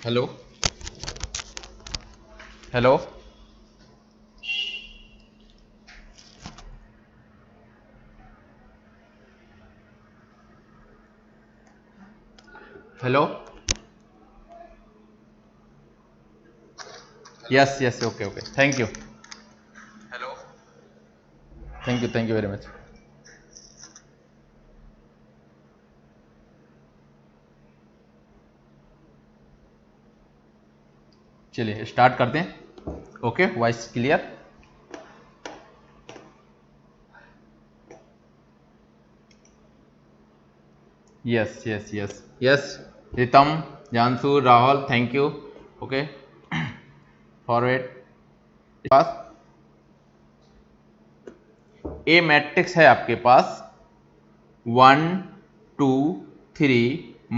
Hello hello hello yes yes okay okay thank you hello thank you very much. चलिए start करते हैं। Okay voice clear. Yes yes yes yes Ritam जानसू Rahul thank you. Okay forward pass a matrix है आपके पास 1 2 3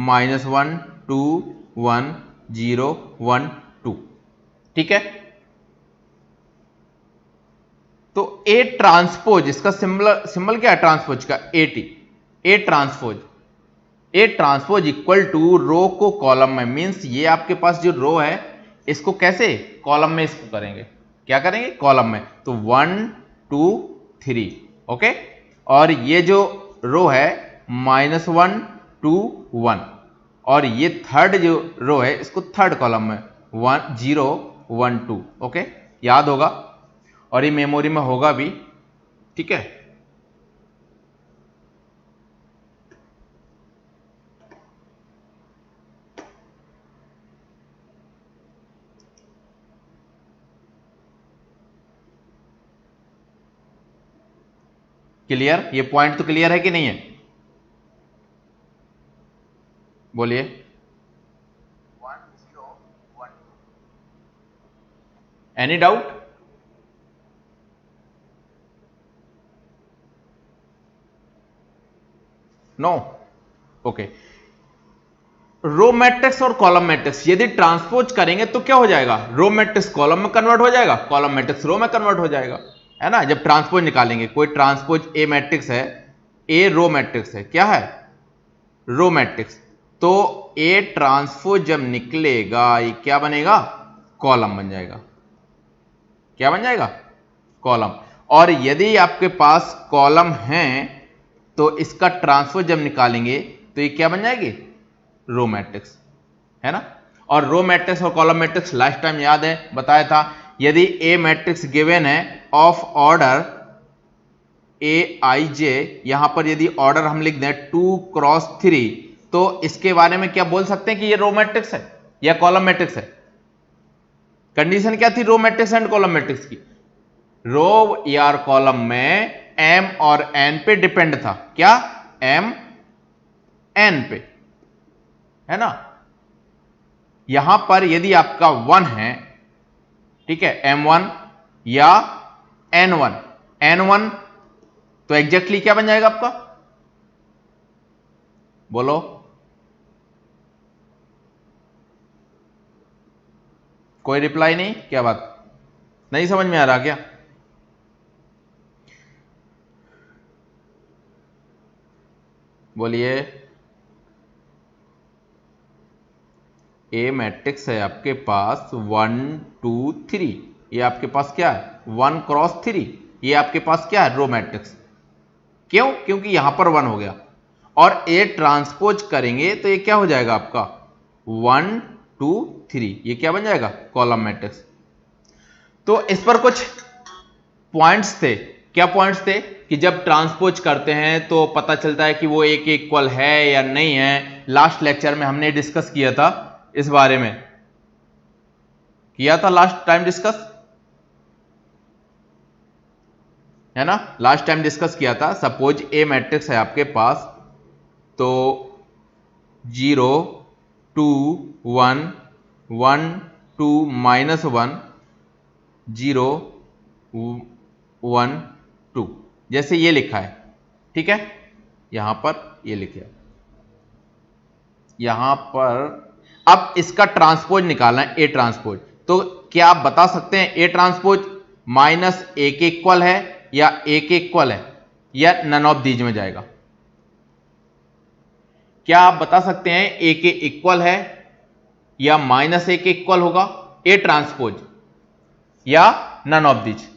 -1 2 1 0 1 2 ठीक है। तो A transpose इसका सिंबल क्या है ट्रांसपोज का AT. A transpose equal to row को कॉलम में मींस ये आपके पास जो रो है इसको कैसे कॉलम में इसको करेंगे क्या करेंगे कॉलम में तो 1 2 3 ओके। और ये जो रो है -1 2 1 और ये थर्ड जो रो है इसको थर्ड कॉलम में 1 0 1 2 ओके याद होगा और ये मेमोरी में होगा भी ठीक है। क्लियर ये पॉइंट तो क्लियर है कि नहीं है बोलिए। 1 0 1 any doubt no okay. Row matrix और कॉलम मैट्रिक्स यदि ट्रांसपोज करेंगे तो क्या हो जाएगा रो मैट्रिक्स कॉलम में कन्वर्ट हो जाएगा कॉलम मैट्रिक्स रो में कन्वर्ट हो जाएगा है ना। जब ट्रांसपोज निकालेंगे कोई ट्रांसपोज ए मैट्रिक्स है ए रो मैट्रिक्स है क्या है रो मैट्रिक्स तो ए ट्रांसपोज जब निकलेगा ये क्या बनेगा कॉलम बन जाएगा क्या बन जाएगा कॉलम। और यदि आपके पास कॉलम है तो इसका ट्रांसपोज जब निकालेंगे तो ये क्या बन जाएगी रो मैट्रिक्स है ना। और रो मैट्रिक्स और कॉलम मैट्रिक्स लास्ट टाइम याद है बताया था यदि ए मैट्रिक्स गिवन है ऑफ ऑर्डर ए आई जे यहां पर यदि ऑर्डर हम लिख दें 2 क्रॉस 3 तो इसके बारे में क्या बोल सकते हैं कि ये रो मैट्रिक्स है या कॉलम मैट्रिक्स है। कंडीशन क्या थी row matrix and column matrix की रो या कॉलम में एम और एन पे डिपेंड था क्या एम एन पे है ना। यहां पर यदि आपका 1 है ठीक है m1 या n1 तो एग्जैक्टली क्या बन जाएगा आपका बोलो कोई रिप्लाई नहीं क्या बात नहीं समझ में आ रहा क्या बोलिए। ए मैट्रिक्स है आपके पास 1 2 3 ये आपके पास क्या है 1 क्रॉस 3 ये आपके पास क्या है रो मैट्रिक्स क्यों क्योंकि यहां पर 1 हो गया और ए ट्रांसपोज करेंगे तो ये क्या हो जाएगा आपका 1 2 3 ये क्या बन जाएगा कॉलम मैट्रिक्स। तो इस पर कुछ पॉइंट्स थे क्या पॉइंट्स थे कि जब ट्रांसपोज करते हैं तो पता चलता है कि वो एक इक्वल है या नहीं है। लास्ट लेक्चर में हमने डिस्कस किया था इस बारे में किया था लास्ट टाइम डिस्कस है ना लास्ट टाइम डिस्कस किया था। सपोज ए मैट्रिक्स है आपके पास तो 0 2 1 1 2 -1 0 1 2 जैसे ये लिखा है ठीक है। यहां पर ये लिखा यहां पर अब इसका ट्रांसपोज निकालना है ए ट्रांसपोज तो क्या आप बता सकते हैं ए ट्रांसपोज -a के इक्वल है या a के इक्वल है या नन ऑफ दीज में जाएगा क्या आप बता सकते हैं a के इक्वल है या -a के इक्वल होगा, ए ट्रांसपोज, या नन ऑफ दीज।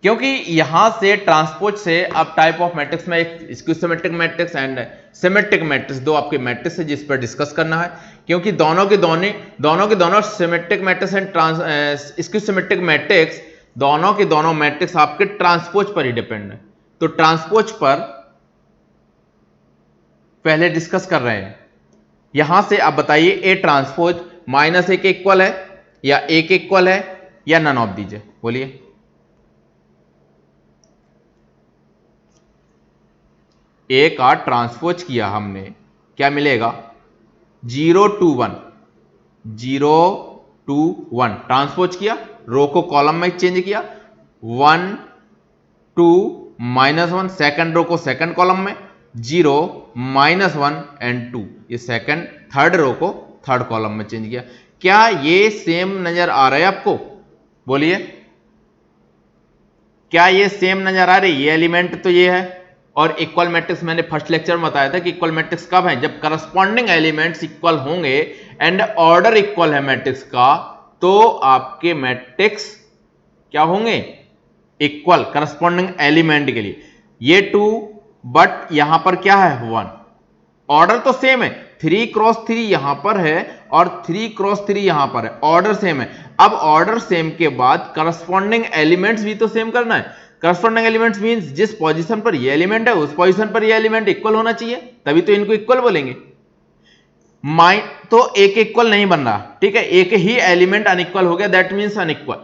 क्योंकि यहां से ट्रांसपोज से अब टाइप ऑफ मैट्रिक्स में एक skew symmetric matrix and symmetric matrix, दो आपके मैट्रिक्स है जिस पर डिस्कस करना है। क्योंकि दोनों के दोनों symmetric matrix and skew symmetric matrix, दोनों के दोनों मैट्रिक्स आपके ट्रांसपोज पर ही डिपेंड है। तो ट्रांसपोज पर पहले डिस्कस कर रहे हैं। यहां से आप बताइए ए ट्रांसपोज -a के इक्वल है, या a के इक्वल है, या नन ऑफ दीज है, बोलिए। ए का ट्रांसपोज किया हमने, क्या मिलेगा? 0 to 1, 0 to 1 ट्रांसपोज किया, रो को कॉलम में चेंज किया, 1 to -1 सेकंड रो को सेकंड कॉलम में, 0 -1 एंड 2 ये सेकंड थर्ड रो को थर्ड कॉलम में चेंज किया। क्या ये सेम नजर आ रहा है आपको? बोलिए, क्या ये सेम नजर आ रही? ये एलिमेंट तो ये है, और इक्वल मैट्रिक्स मैंने फर्स्ट लेक्चर में बताया था कि इक्वल मैट्रिक्स कब है? जब करस्पॉन्डिंग एलिमेंट्स इक्वल होंगे एंड ऑर्डर इक्वल है मैट्रिक्स का, तो आपके मैट्रिक्स क्या होंगे? इक्वल, करस्पॉन्डिंग एलिमेंट के लिए। ये 2, बट यहां पर क्या है? 1। ऑर्डर तो सेम है, 3 क्रॉस 3 यहां पर है और 3 क्रॉस 3 यहां पर है, ऑर्डर सेम है। अब ऑर्डर सेम के बाद करस्पॉन्डिंग एलिमेंट्स भी तो सेम करना है। करस्पॉन्डिंग एलिमेंट्स मींस जिस पोजीशन पर ये एलिमेंट है उस पोजीशन पर ये एलिमेंट इक्वल होना चाहिए, तभी तो इनको इक्वल बोलेंगे। तो एक इक्वल नहीं बन रहा, ठीक है, एक ही एलिमेंट अनइक्वल हो गया, दैट मींस अनइक्वल।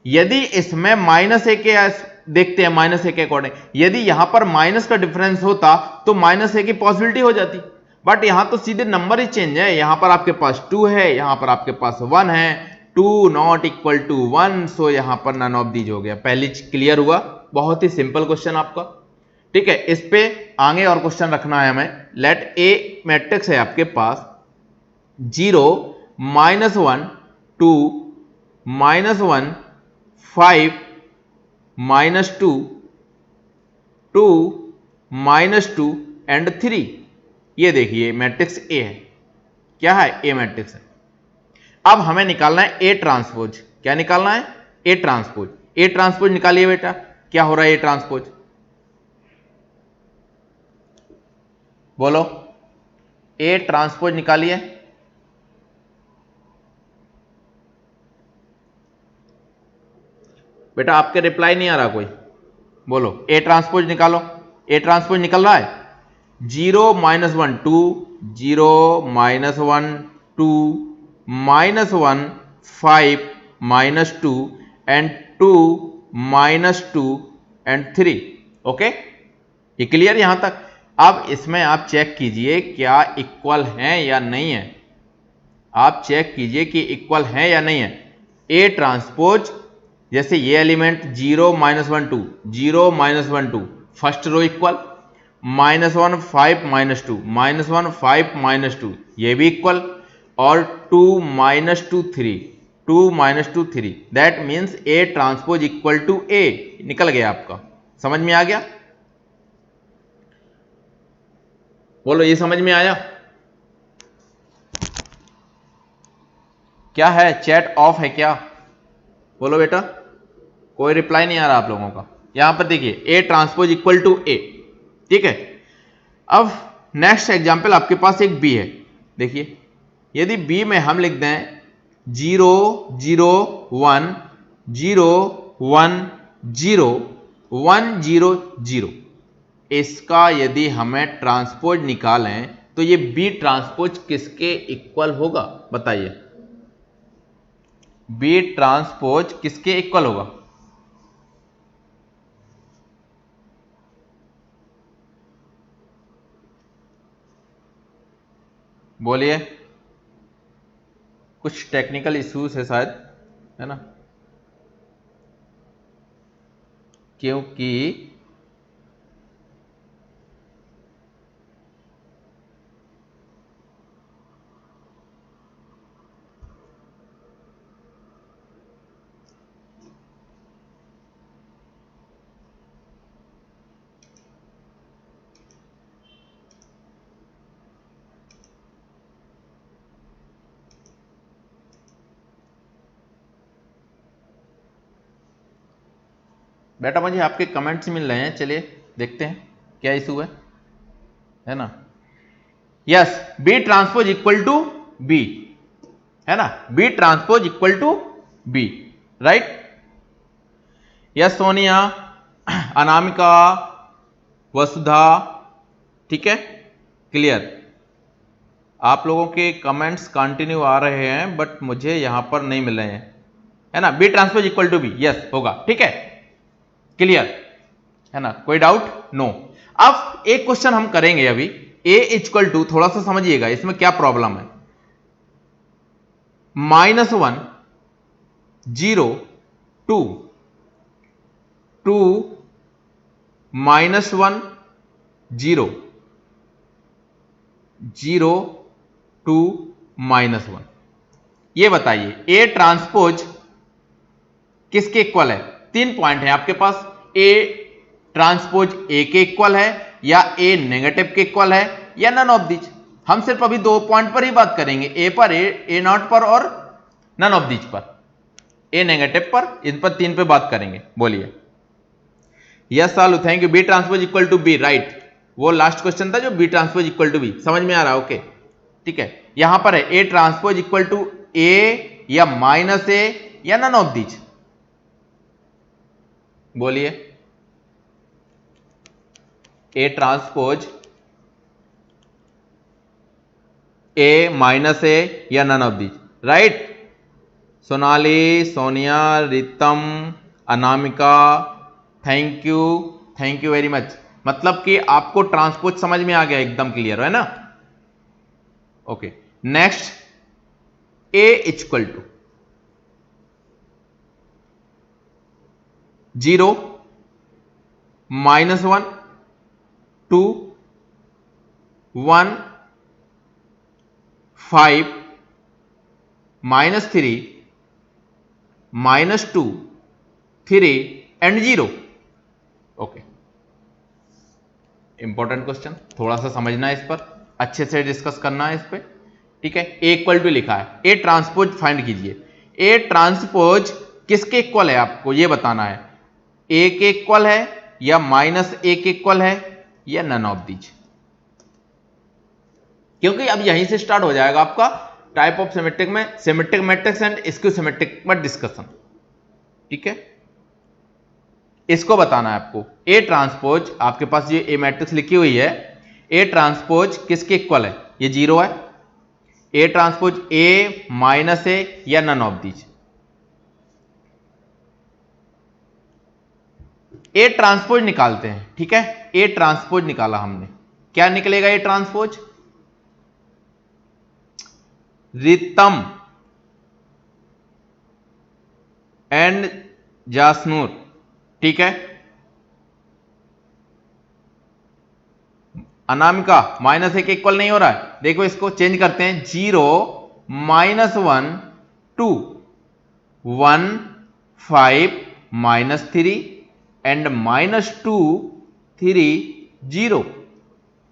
यदि इसमें -a के देखते हैं, -a के अकॉर्डिंग, यदि यहां पर माइनस का डिफरेंस होता तो -a की पॉसिबिलिटी हो जाती, बट यहां तो सीधे नंबर ही चेंज है। यहां पर आपके पास 2 है, यहां पर आपके पास 1 है, 2 नॉट इक्वल टू 1, सो यहां पर नन ऑफ दीज हो गया। पहली क्लियर हुआ? बहुत ही सिंपल क्वेश्चन आपका, ठीक है। इस पे आगे और क्वेश्चन रखना है हमें। लेट ए मैट्रिक्स है आपके पास 0 -1 2 -1 5 -2 2 -2 एंड 3। ये देखिए मैट्रिक्स ए है, क्या है? ए मैट्रिक्स है। अब हमें निकालना है ए ट्रांसपोज। क्या निकालना है? A transpose. ए ट्रांसपोज निकालिए बेटा, क्या हो रहा है ए ट्रांसपोज? बोलो, ए ट्रांसपोज निकालिए। बेटा आपके रिप्लाई नहीं आ रहा कोई, बोलो ए ट्रांसपोज निकालो। ए ट्रांसपोज निकल रहा है 0 -1 2 0 -1 2 -1 5 -2 एंड 2 -2 एंड 3। ओके, ये क्लियर यहां तक? अब इसमें आप चेक कीजिए क्या इक्वल है या नहीं है। आप चेक कीजिए कि इक्वल है या नहीं है। ए ट्रांसपोज, जैसे ये एलिमेंट 0 -1 2 0 -1 2 फर्स्ट रो इक्वल, -1 5 -2 -1 5 -2 ये भी इक्वल, और 2 -2 3 2 -2 3, that means A transpose equal to A. निकल गया आपका, समझ में आ गया? बोलो, ये समझ में आया? क्या है? चैट ऑफ है क्या? बोलो बेटा, कोई रिप्लाई नहीं आ रहा आप लोगों का। यहां पर देखिए ए ट्रांसपोज इक्वल टू ए, ठीक है। अब नेक्स्ट एग्जांपल आपके पास एक बी है। देखिए, यदि बी में हम लिख दें 0 0 1 0 1 0 1 0 0, इसका यदि हमें ट्रांसपोज निकालें तो ये बी ट्रांसपोज किसके इक्वल होगा? बताइए, बी ट्रांसपोज किसके इक्वल होगा? बोलिए। कुछ टेक्निकल इश्यूज है शायद, है ना, क्योंकि बेटा मुझे आपके कमेंट्स मिल रहे हैं, चलिए देखते हैं क्या इशू है ना। Yes, B transpose equal to B, है ना, B transpose equal to B, right. Yes Sonia, Anamika, Vasudha, ठीक है, क्लियर। आप लोगों के कमेंट्स कंटिन्यू आ रहे हैं बट मुझे यहां पर नहीं मिल रहे हैं, है ना। B transpose equal to B, yes होगा, ठीक है, क्लियर है ना, कोई डाउट? नो। अब एक क्वेश्चन हम करेंगे अभी, ए इक्वल टू, थोड़ा सा समझिएगा इसमें क्या प्रॉब्लम है। -1 0 2 2 -1 0 0 2 -1, ये बताइए ए ट्रांसपोज किसके इक्वल है? 3 पॉइंट है आपके पास, ए ट्रांसपोज ए के इक्वल है, या ए नेगेटिव के इक्वल है, या नन ऑफ दीज। हम सिर्फ अभी 2 पॉइंट पर ही बात करेंगे, ए पर, ए नॉट पर, और नन ऑफ दीज पर, ए नेगेटिव पर, इन पर 3 पे बात करेंगे। बोलिए। Yes Salu, thank you. B transpose equal to B, right, वो लास्ट क्वेश्चन था जो B transpose equal to B, समझ में आ रहा है? ओके, ठीक है। यहां पर है ए ट्रांसपोज इक्वल टू ए, या माइनस ए, या नन ऑफ दीज। बोलिए। A transpose A minus A या none of these, right. Sonali, Sonia, Ritam, Anamika, thank you very much. मतलब कि आपको ट्रांसपोज समझ में आ गया, एकदम क्लियर है ना। Okay, next, A equal to 0 -1 2 1 5 -3 -2 3 and 0। Okay, important question, थोड़ा सा समझना है इस पर, अच्छे से डिस्कस करना है इस पे, ठीक है। ए इक्वल टू लिखा है, ए ट्रांसपोज फाइंड कीजिए। ए ट्रांसपोज किसके इक्वल है आपको ये बताना है, ए के इक्वल है, या माइनस ए के इक्वल है, या नन ऑफ दीज। क्योंकि अब यहीं से स्टार्ट हो जाएगा आपका टाइप ऑफ सिमेट्रिक में, symmetric matrix and skew symmetric में डिस्कशन, ठीक है। इसको बताना है आपको। ए ट्रांसपोज, आपके पास ये ए मैट्रिक्स लिखी हुई है, ए ट्रांसपोज किसके इक्वल है? ये 0 है। A transpose A minus A या none of these. A transpose निकालते हैं, ठीक है। ए ट्रांसपोज निकाला हमने, क्या निकलेगा ए ट्रांसपोज? रितम एंड जासनूर, ठीक है। अनामिका, माइनस ए के इक्वल नहीं हो रहा है, देखो इसको चेंज करते हैं, 0 -1 2 1 5 -3 एंड -2 3 0।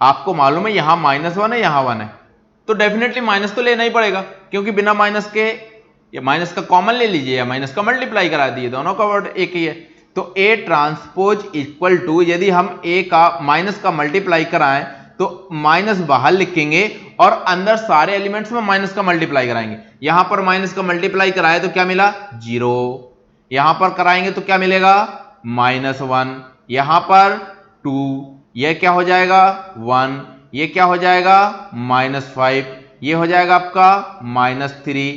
आपको मालूम है यहां -1 है, यहां 1 है, तो डेफिनेटली माइनस तो लेना ही पड़ेगा, क्योंकि बिना माइनस के, या माइनस का कॉमन ले लीजिए या माइनस का मल्टीप्लाई करा दिए, दोनों का वर्ड एक ही है। तो ए ट्रांसपोज इक्वल टू, यदि हम ए का माइनस का मल्टीप्लाई कराएं तो माइनस बाहर लिखेंगे और अंदर सारे एलिमेंट्स में माइनस का मल्टीप्लाई कराएंगे। यहां पर माइनस का मल्टीप्लाई कराए तो क्या मिला? 0। यहां पर कराएंगे तो क्या मिलेगा? -1। यहां पर 2, यह क्या हो जाएगा? 1। ये क्या हो जाएगा? -5। ये हो जाएगा आपका -3।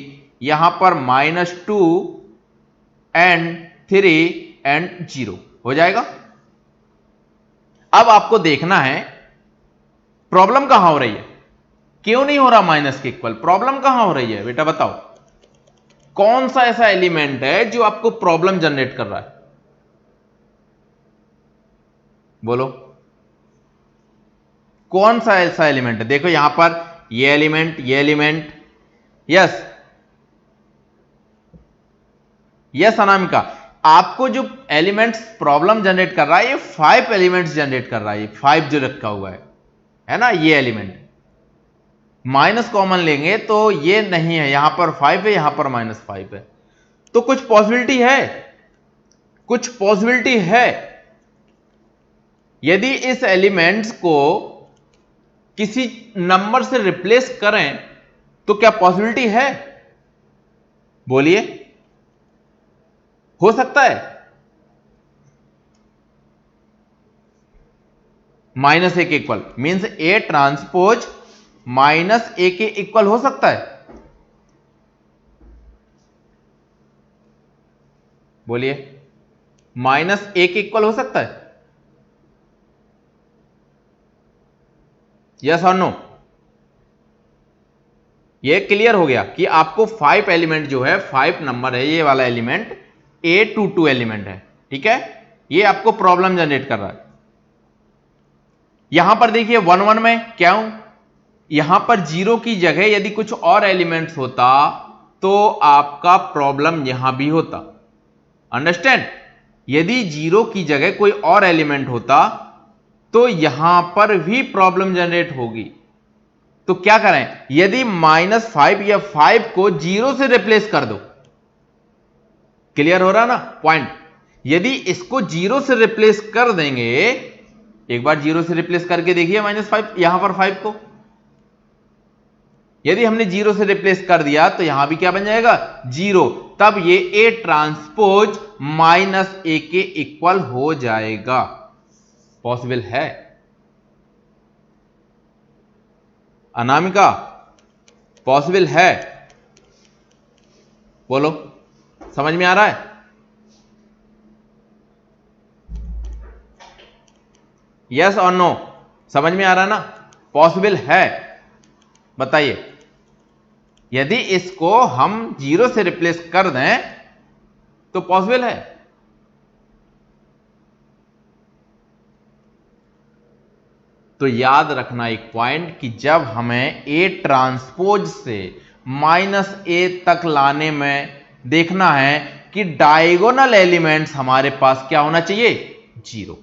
यहां पर -2 एंड 3 एंड 0 हो जाएगा। अब आपको देखना है प्रॉब्लम कहां हो रही है, क्यों नहीं हो रहा माइनस के इक्वल, प्रॉब्लम कहां हो रही है बेटा बताओ। कौन सा ऐसा एलिमेंट है जो आपको प्रॉब्लम जनरेट कर रहा है? बोलो, कौन सा ऐसा एलिमेंट है? देखो यहां पर ये एलिमेंट, यस यस अनामिका, आपको जो एलिमेंट्स प्रॉब्लम जनरेट कर रहा है ये 5 एलिमेंट्स जनरेट कर रहा है, ये 5 जो रखा हुआ है ना, ये एलिमेंट। माइनस कॉमन लेंगे तो ये नहीं है, यहां पर 5 है, यहां पर -5 है, तो कुछ पॉसिबिलिटी है, कुछ पॉसिबिलिटी है। यदि इस एलिमेंट्स को किसी नंबर से रिप्लेस करें तो क्या पॉसिबिलिटी है? बोलिए, हो सकता है? -a के equal means A transpose -a के इक्वल हो सकता है? बोलिए, -a के इक्वल हो सकता है? यस और नो? ये क्लियर हो गया कि आपको 5 एलिमेंट जो है, 5 नंबर है, ये वाला एलिमेंट A22 एलिमेंट है, ठीक है? ये आपको प्रॉब्लम जनरेट कर रहा है। यहां पर देखिए 1 1 में क्यों? यहां पर 0 की जगह यदि कुछ और एलिमेंट्स होता तो आपका प्रॉब्लम यहां भी होता। अंडरस्टैंड? यदि 0 की जगह कोई और एलिमेंट होता तो यहां पर भी प्रॉब्लम जनरेट होगी। तो क्या करें? यदि -5 या 5 को 0 से रिप्लेस कर दो। क्लियर हो रहा ना पॉइंट? यदि इसको 0 से रिप्लेस कर देंगे, एक बार 0 से रिप्लेस करके देखिए -5, यहां पर 5 को यदि हमने 0 से रिप्लेस कर दिया तो यहां भी क्या बन जाएगा? 0। तब ये A ट्रांसपोज -a के इक्वल हो जाएगा। पॉसिबल है? अनामिका, पॉसिबल है? बोलो, समझ में आ रहा है? यस और नो? समझ में आ रहा है ना? पॉसिबल है? बताइए। यदि इसको हम 0 से रिप्लेस कर दें तो पॉसिबल है? तो याद रखना एक पॉइंट कि जब हमें A ट्रांसपोज से -a तक लाने में देखना है कि डायगोनल एलिमेंट्स हमारे पास क्या होना चाहिए? 0।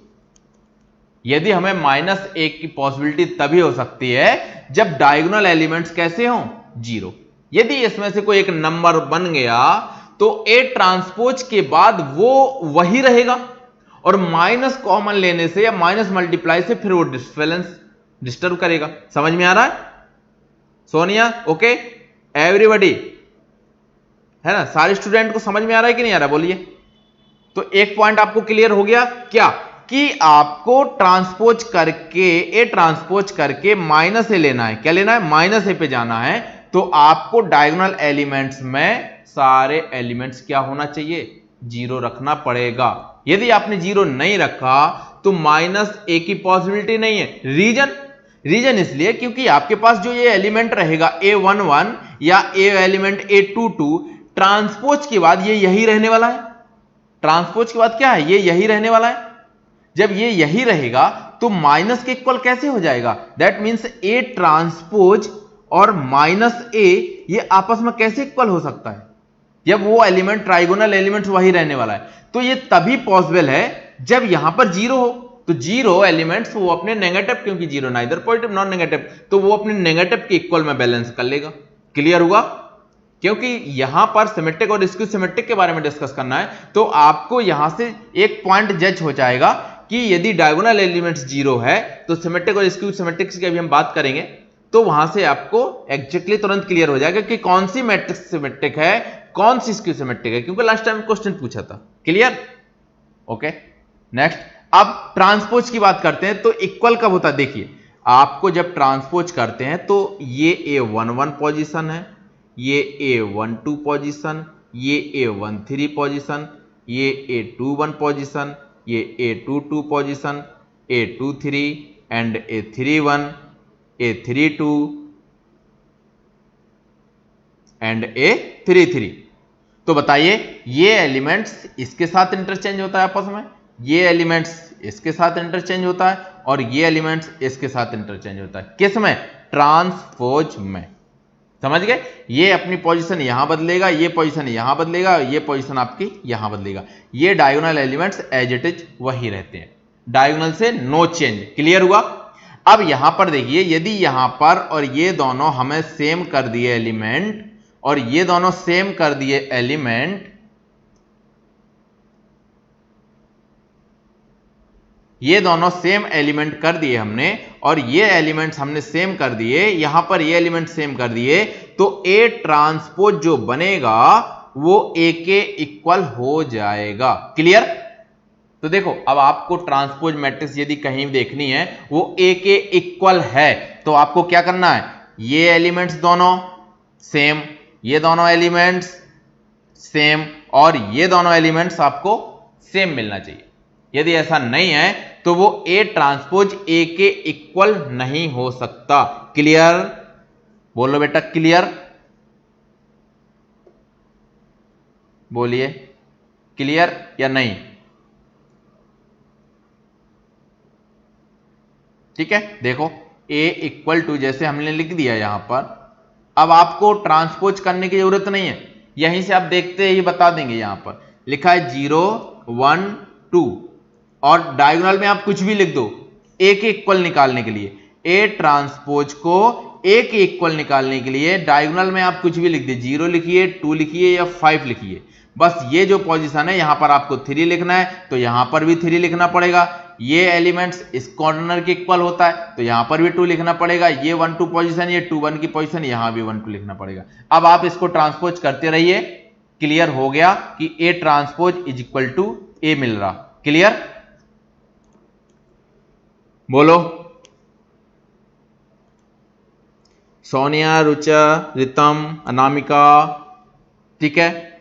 यदि हमें -a की पॉसिबिलिटी तभी हो सकती है जब डायगोनल एलिमेंट्स कैसे हों? 0। यदि इसमें से कोई एक नंबर बन गया तो A ट्रांसपोज के बाद वो वही रहेगा और माइनस कॉमन लेने से या माइनस मल्टीप्लाई से फिर वो डिस्टर्ब करेगा। समझ में आ रहा है सोनिया? ओके एवरीबॉडी, है ना? सारे स्टूडेंट को समझ में आ रहा है कि नहीं आ रहा? बोलिए। तो एक पॉइंट आपको क्लियर हो गया क्या? कि आपको ट्रांसपोज करके A ट्रांसपोज करके -a लेना है। क्या लेना है? -a पे जाना है। तो आपको डायगोनल एलिमेंट्स में सारे एलिमेंट्स क्या होना चाहिए? 0 रखना पड़ेगा। यदि आपने 0 नहीं रखा तो -a की पॉसिबिलिटी नहीं है। रीजन इसलिए क्योंकि आपके पास जो ये एलिमेंट रहेगा A11 या एलिमेंट A22 ट्रांसपोज के बाद ये यही रहने वाला है। ट्रांसपोज के बाद क्या है? ये यही रहने वाला है। जब ये यही रहेगा तो माइनस के इक्वल कैसे हो जाएगा? दैट मीन्स A ट्रांसपोज और -a ये आपस में कैसे इक्वल हो सकता है जब वो एलिमेंट ट्राइगोनल एलिमेंट वही रहने वाला है? तो ये तभी पॉसिबल है जब यहां पर 0 हो। तो 0 एलिमेंट्स वो अपने नेगेटिव, क्योंकि 0 नाइदर पॉजिटिव नॉन नेगेटिव, तो वो अपने नेगेटिव के इक्वल में बैलेंस कर लेगा। क्लियर हुआ? क्योंकि यहां पर सिमेट्रिक और स्क्यू सिमेट्रिक के बारे में डिस्कस करना है तो आपको यहां से एक पॉइंट जज हो जाएगा कि यदि डायगोनल एलिमेंट्स 0 है तो सिमेट्रिक और स्क्यू सिमेट्रिक की अभी हम बात करेंगे, तो वहां से आपको एग्जैक्टली तुरंत क्लियर हो जाएगा कि कौन सी मैट्रिक्स सिमेट्रिक है, कौन सी स्क्यू सिमेट्रिक है, क्योंकि लास्ट टाइम क्वेश्चन पूछा था। क्लियर? ओके नेक्स्ट, अब ट्रांसपोज की बात करते हैं तो इक्वल कब होता है? देखिए, आपको जब ट्रांसपोज करते हैं तो ये A11 पोजीशन है, ये A12 पोजीशन, ये A13 पोजीशन, ये A21 पोजीशन, ये A22 position, A23 and A31, A32 and A33। तो बताइए, ये एलिमेंट्स इसके साथ इंटरचेंज होता है आपस में, ये एलिमेंट्स इसके साथ इंटरचेंज होता है और ये एलिमेंट्स इसके साथ इंटरचेंज होता है। किस में? ट्रांसपोज में। समझ गए? ये अपनी पोजीशन यहां बदलेगा, ये पोजीशन यहां बदलेगा, ये पोजीशन आपकी यहां बदलेगा। ये diagonal elements as it is वही रहते हैं, डायगोनल से नो चेंज। क्लियर हुआ? अब यहां पर देखिए, यदि यहां पर और ये दोनों हमें सेम कर दिए एलिमेंट और ये दोनों सेम कर दिए एलिमेंट, ये दोनों सेम एलिमेंट कर दिए हमने, और ये एलिमेंट्स हमने सेम कर दिए, यहां पर ये एलिमेंट सेम कर दिए, तो ए ट्रांसपोज जो बनेगा वो ए के इक्वल हो जाएगा। क्लियर? तो देखो, अब आपको ट्रांसपोज मैट्रिक्स यदि कहीं देखनी है वो ए के इक्वल है, तो आपको क्या करना है, ये एलिमेंट्स दोनों सेम, ये दोनों एलिमेंट्स सेम, और ये दोनों एलिमेंट्स आपको सेम मिलना चाहिए। यदि ऐसा नहीं है तो वो ए ट्रांसपोज ए के इक्वल नहीं हो सकता। क्लियर? बोलो बेटा, क्लियर? बोलिए, क्लियर या नहीं? ठीक है, देखो a इक्वल टू जैसे हमने लिख दिया यहां पर, अब आपको ट्रांसपोज करने की जरूरत नहीं है, यहीं से आप देखते ही बता देंगे। यहां पर लिखा है 0 1 2, और डायगोनल में आप कुछ भी लिख दो a के इक्वल निकालने के लिए। a ट्रांसपोज को a के इक्वल निकालने के लिए डायगोनल में आप कुछ भी लिख दे, 0 लिखिए, 2 लिखिए या 5 लिखिए, बस ये जो पोजीशन है यहां पर आपको 3 लिखना है, तो यहां पर भी 3 लिखना पड़ेगा। ये एलिमेंट्स इस कॉर्नर के इक्वल होता है, तो यहां पर भी 2 लिखना पड़ेगा। ये 1 2 पोजीशन, ये 2 1 की पोजीशन, यहां भी 1 2 लिखना पड़ेगा। अब आप इसको ट्रांसपोज करते रहिए। क्लियर हो गया कि A transpose is equal to A मिल रहा। क्लियर? बोलो। सोनिया, रुचा, रितम, अनामिका, ठीक है,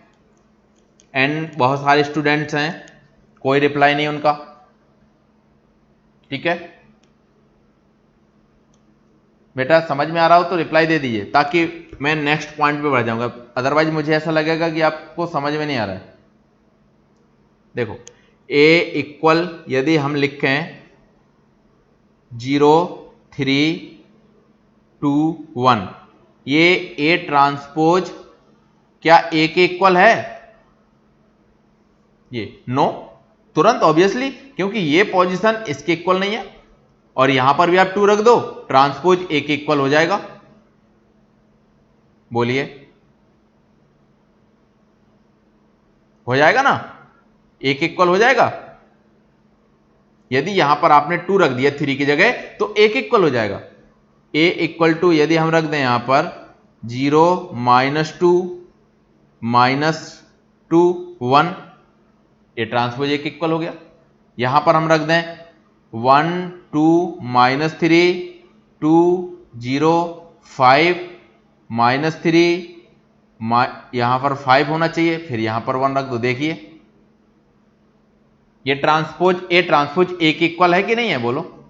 एंड बहुत सारे स्टूडेंट्स हैं, कोई रिप्लाई नहीं उनका। ठीक है बेटा, समझ में आ रहा हो तो रिप्लाई दे दीजिए, ताकि मैं नेक्स्ट पॉइंट पे बढ़ जाऊंगा, अदरवाइज मुझे ऐसा लगेगा कि आपको समझ में नहीं आ रहा है। देखो, a इक्वल यदि हम लिखें 0 3 2 1, ये a ट्रांसपोज क्या a के इक्वल है? ये नो, तुरंत ऑब्वियसली, क्योंकि ये पोजीशन इसके इक्वल नहीं है, और यहां पर भी आप 2 रख दो, ट्रांसपोज ए के इक्वल हो जाएगा। बोलिए, हो जाएगा ना? ए के इक्वल हो जाएगा। यदि यहां पर आपने 2 रख दिया 3 की जगह, तो ए के इक्वल हो जाएगा। ए इक्वल टू यदि हम रख दें यहां पर 0 -2 -2 1, ए ट्रांसपोज ए के इक्वल हो गया। यहां पर हम रख दें 1 2 -3 2 0 5 -3, यहां पर 5 होना चाहिए, फिर यहां पर 1 रख दो। देखिए, ये ट्रांसपोज ए के इक्वल है कि नहीं है? बोलो।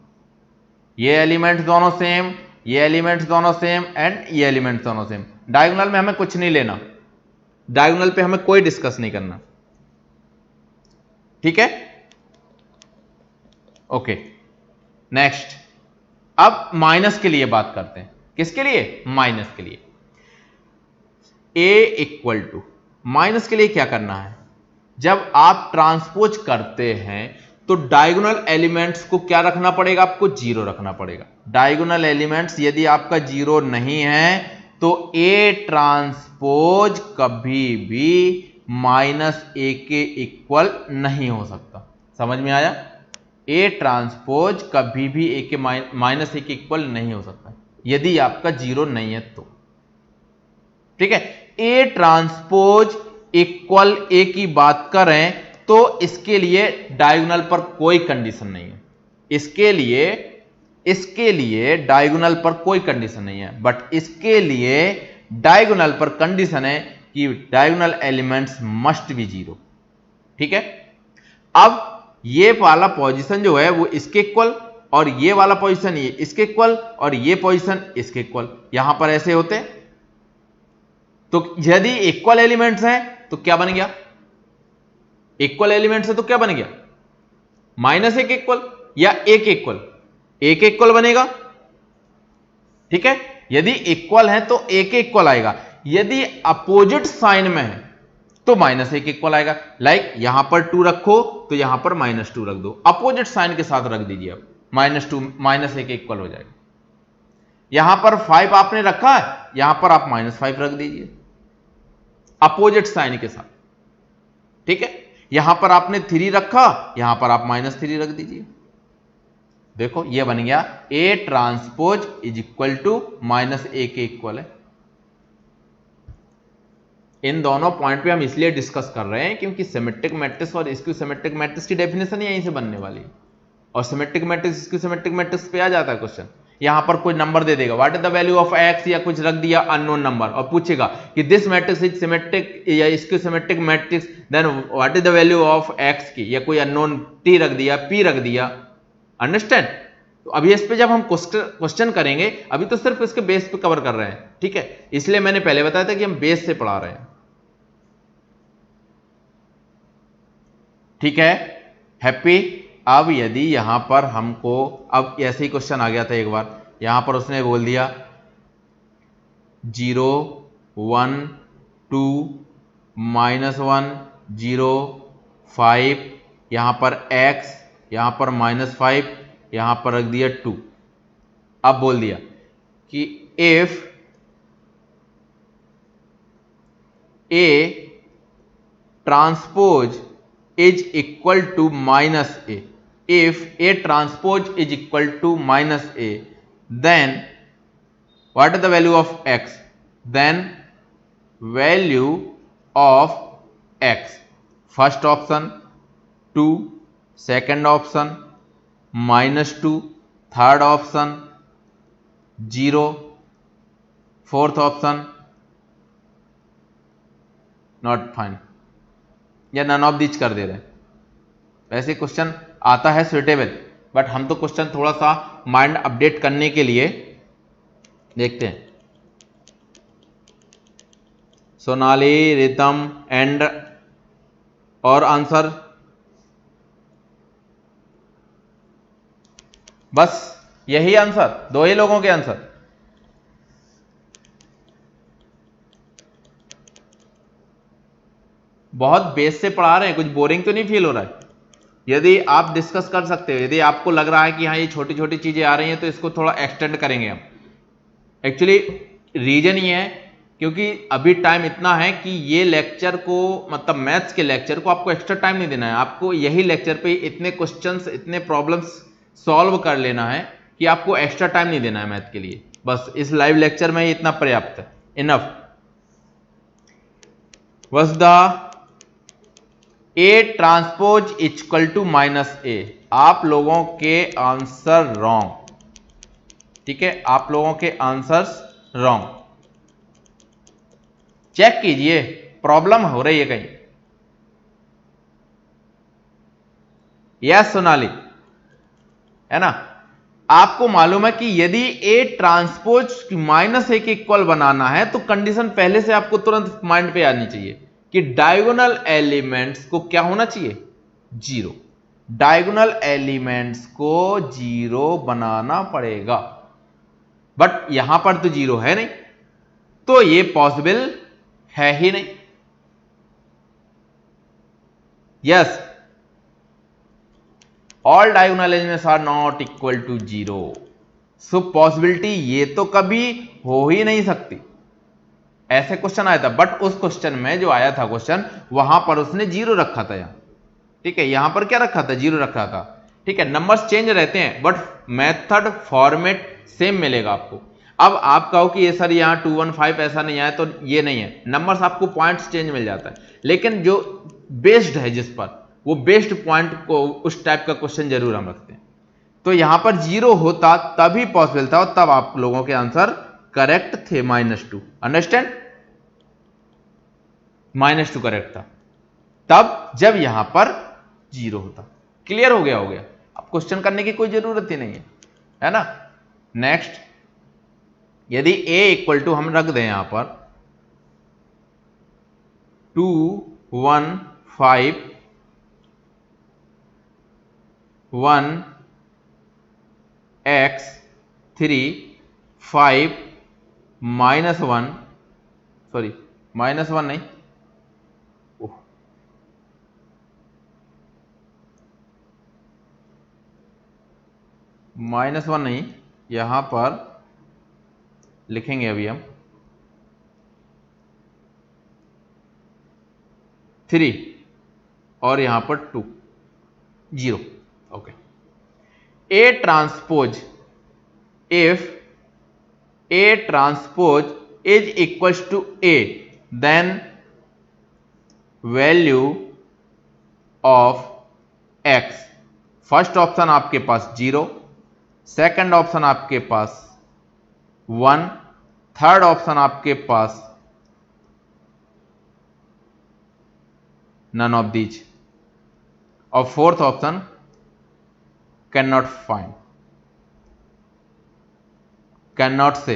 ये एलिमेंट्स दोनों सेम, ये एलिमेंट्स दोनों सेम, एंड ये एलिमेंट्स दोनों सेम। डायगोनल में हमें कुछ नहीं लेना, डायगोनल पे हमें कोई डिस्कस नहीं करना। ठीक है, ओके। नेक्स्ट, अब माइनस के लिए बात करते हैं। किसके लिए? माइनस के लिए। ए इक्वल टू, माइनस के लिए क्या करना है? जब आप ट्रांसपोज करते हैं तो डायगोनल एलिमेंट्स को क्या रखना पड़ेगा? आपको 0 रखना पड़ेगा। डायगोनल एलिमेंट्स यदि आपका 0 नहीं है तो ए ट्रांसपोज कभी भी -a के इक्वल नहीं हो सकता। समझ में आया? ए ट्रांसपोज कभी भी a के -a के इक्वल नहीं हो सकता यदि आपका 0 नहीं है तो। ठीक है, ए ट्रांसपोज इक्वल ए की बात करें तो इसके लिए डायगोनल पर कोई कंडीशन नहीं है। इसके लिए डायगोनल पर कोई कंडीशन नहीं है, बट इसके लिए डायगोनल पर कंडीशन है कि डायगोनल एलिमेंट्स मस्ट बी 0। ठीक है, अब ये वाला पोजीशन जो है वो इसके इक्वल, और ये वाला पोजीशन ये इसके इक्वल, और ये पोजीशन इसके इक्वल। यहां पर ऐसे होते, तो यदि इक्वल एलिमेंट्स हैं तो क्या बन गया? इक्वल एलिमेंट्स है तो क्या बन गया? -a के इक्वल या a के इक्वल? a के इक्वल बनेगा। ठीक है, यदि इक्वल है तो a के इक्वल आएगा, यदि अपोजिट साइन में है तो -a के इक्वल आएगा। लाइक यहां पर 2 रखो तो यहां पर -2 रख दो, अपोजिट साइन के साथ रख दीजिए, अब -a के इक्वल हो जाएगा। यहां पर 5 आपने रखा है, यहां पर आप -5 रख दीजिए अपोजिट साइन के साथ। ठीक है, यहां पर आपने 3 रखा, यहां पर आप -3 रख दीजिए। देखो ये बन गया A transpose is equal to minus A के इक्वल है। इन दोनों पॉइंट पे हम इसलिए डिस्कस कर रहे हैं क्योंकि सिमेट्रिक मैट्रिक्स और स्क्यू सिमेट्रिक मैट्रिक्स की डेफिनेशन यहीं से बनने वाली है, और symmetric matrix skew symmetric matrix पे आ जाता है क्वेश्चन। यहां पर कोई नंबर दे देगा, what is the value of x, या कुछ रख दिया अननोन नंबर, और पूछेगा कि दिस मैट्रिक्स इज सिमेट्रिक या skew symmetric matrix, then what is the value of x की, या कोई अननोन टी रख दिया, पी रख दिया। अंडरस्टैंड? तो अभी इस पे जब हम क्वेश्चन करेंगे, अभी तो सिर्फ इसके बेस पे कवर कर रहे हैं, ठीक है, इसलिए मैंने पहले बताया था कि हम बेस से पढ़ा रहे हैं। ठीक है, हैप्पी? अब यदि यहां पर हमको, अब ऐसे ही क्वेश्चन आ गया था एक बार, यहां पर उसने बोल दिया 0 1 2 -1 0 5, यहां पर x, यहां पर -5, यहां पर रख दिया 2। अब बोल दिया कि if a transpose is equal to minus a, if a transpose is equal to minus a, then what is the value of x, then value of x, first option 2, second option -2, third option 0, fourth option not fine, या none of दिच कर दे रहे हैं। वैसे question आता है suitable, but हम तो question थोड़ा सा माइंड अपडेट करने के लिए देखते हैं। सोनाली, रितम एंड और आंसर बस यही आंसर, दो ही लोगों के आंसर। बहुत बेस से पढ़ा रहे हैं, कुछ बोरिंग तो नहीं फील हो रहा है? यदि आप डिस्कस कर सकते हो, यदि आपको लग रहा है कि हाँ ये छोटी छोटी चीजें आ रही हैं तो इसको थोड़ा एक्सटेंड करेंगे हम। एक्चुअली रीजन ये है क्योंकि अभी टाइम इतना है कि ये लेक्चर को, मतलब मैथ्स के लेक्चर को आपको एक्स्ट्रा टाइम नहीं देना है, आपको यही लेक्चर पे इतने क्वेश्चंस, इतने प्रॉब्लम्स सॉल्व कर लेना है कि आपको एक्स्ट्रा टाइम नहीं देना है मैथ के लिए। बस इस लाइव लेक्चर में इतना पर्याप्त है, enough. Was the A transpose equal to minus A. आप लोगों के आंसर रॉन्ग, ठीक है, आप लोगों के आंसर्स रॉन्ग। चेक कीजिए, प्रॉब्लम हो रही है कहीं। यस सोनाली, है ना? आपको मालूम है कि यदि ए ट्रांसपोज माइनस ए के इक्वल बनाना है तो कंडीशन पहले से आपको तुरंत माइंड पे आनी चाहिए कि डायगोनल एलिमेंट्स को क्या होना चाहिए? 0। डायगोनल एलिमेंट्स को 0 बनाना पड़ेगा, बट यहां पर तो 0 है नहीं, तो ये पॉसिबल है ही नहीं। Yes, all diagonal elements are not equal to 0, so possibility ये तो कभी हो ही नहीं सकती। ऐसे क्वेश्चन आया था, बट उस क्वेश्चन में जो आया था क्वेश्चन, वहां पर उसने 0 रखा था यहां, ठीक है, यहां पर क्या रखा था? 0 रखा था, ठीक है। नंबर्स चेंज रहते हैं बट मेथड फॉर्मेट सेम मिलेगा आपको। अब आप कहो कि ये सर यहां 215 ऐसा नहीं आया, तो ये नहीं है, नंबर्स आपको पॉइंट्स चेंज मिल जाता है, लेकिन जो बेस्ड है जिस पर, वो बेस्ड पॉइंट को, उस टाइप का क्वेश्चन जरूर हम रखते हैं। तो यहां पर 0 होता तभी पॉसिबल था, और तब आप लोगों के आंसर करेक्ट थे, -2। अंडरस्टैंड? -2 करेक्ट था तब जब यहां पर 0 होता। क्लियर हो गया? हो गया। अब क्वेश्चन करने की कोई जरूरत ही नहीं है ना? नेक्स्ट, यदि a इक्वल टू हम रख दें यहां पर 2 1 5 1 x 3 5 -1, सॉरी -1 नहीं, -1 नहीं, यहां पर लिखेंगे अभी हम 3 और यहां पर 2 0। Okay, A transpose, if A transpose is equals to A, then value of x, first option आपके पास 0, सेकंड ऑप्शन आपके पास 1, थर्ड ऑप्शन आपके पास none of these, और fourth option can not find, can not से,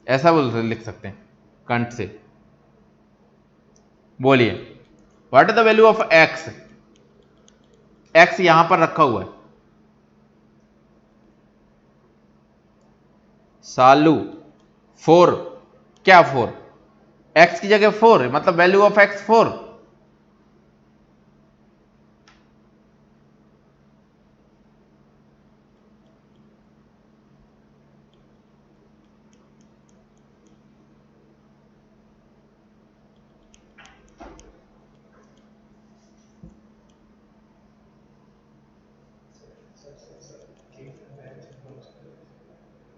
ऐसा लिख सकते हैं कंट से। बोलिए what is the value of x, x यहां पर रखा हुआ है, सालू 4, क्या 4, एक्स की जगह 4 है, मतलब value of x 4।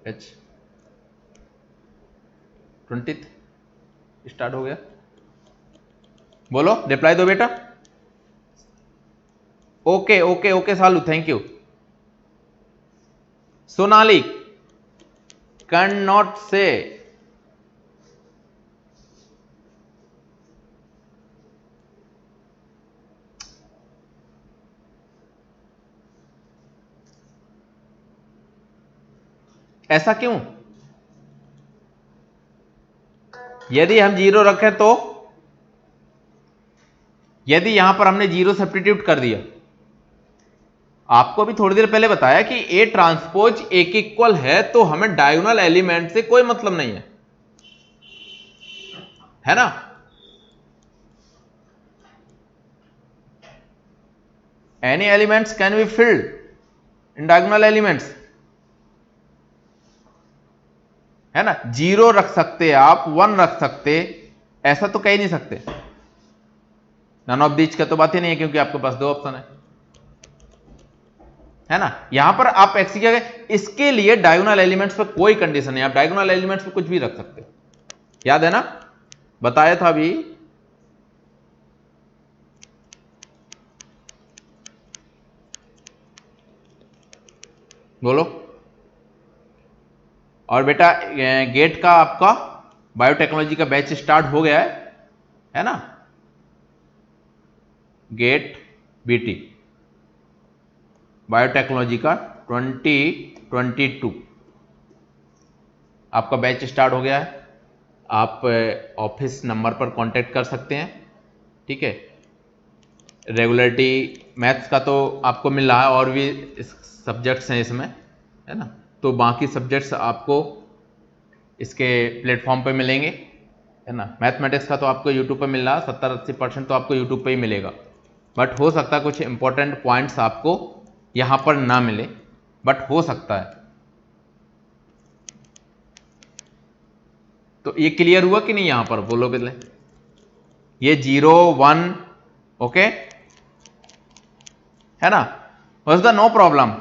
H 20 start हो गया, बोलो रिप्लाई दो बेटा। Okay okay okay Salu, thank you. Sonali can not से, ऐसा क्यों? यदि हम 0 रखें तो, यदि यहां पर हमने 0 सब्स्टिट्यूट कर दिया, आपको भी थोड़ी देर पहले बताया कि A ट्रांसपोज A के इक्वल है, तो हमें डायगोनल एलिमेंट से कोई मतलब नहीं है ना। Any elements can be filled in diagonal elements, है ना। 0 रख सकते आप, 1 रख सकते, ऐसा तो कह ही नहीं सकते। नन ऑफ दीज का तो बात ही नहीं है, क्योंकि आपके पास 2 ऑप्शन है ना। यहां पर आप एक्स की जगह, इसके लिए डायगोनल एलिमेंट्स पे कोई कंडीशन नहीं, आप डायगोनल एलिमेंट्स पे कुछ भी रख सकते, याद है ना, बताया था अभी। बोलो। और बेटा गेट का आपका बायोटेक्नोलॉजी का बैच स्टार्ट हो गया है ना, गेट बीटी बायोटेक्नोलॉजी का 2022 आपका बैच स्टार्ट हो गया है। आप ऑफिस नंबर पर कांटेक्ट कर सकते हैं, ठीक है। रेगुलरिटी मैथ्स का तो आपको मिल रहा है, और भी सब्जेक्ट्स हैं इसमें, है ना, तो बाकी सब्जेक्ट्स आपको इसके प्लेटफॉर्म पे मिलेंगे, है ना। मैथमेटिक्स का तो आपको यूट्यूब पे मिल रहा है, 70-80% तो आपको यूट्यूब पे ही मिलेगा, बट हो सकता है कुछ इंपॉर्टेंट पॉइंट्स आपको यहां पर ना मिले, बट हो सकता है। तो ये क्लियर हुआ कि नहीं? यहां पर बोलो पहले, ये 0 1 ओके है ना, was the no problem.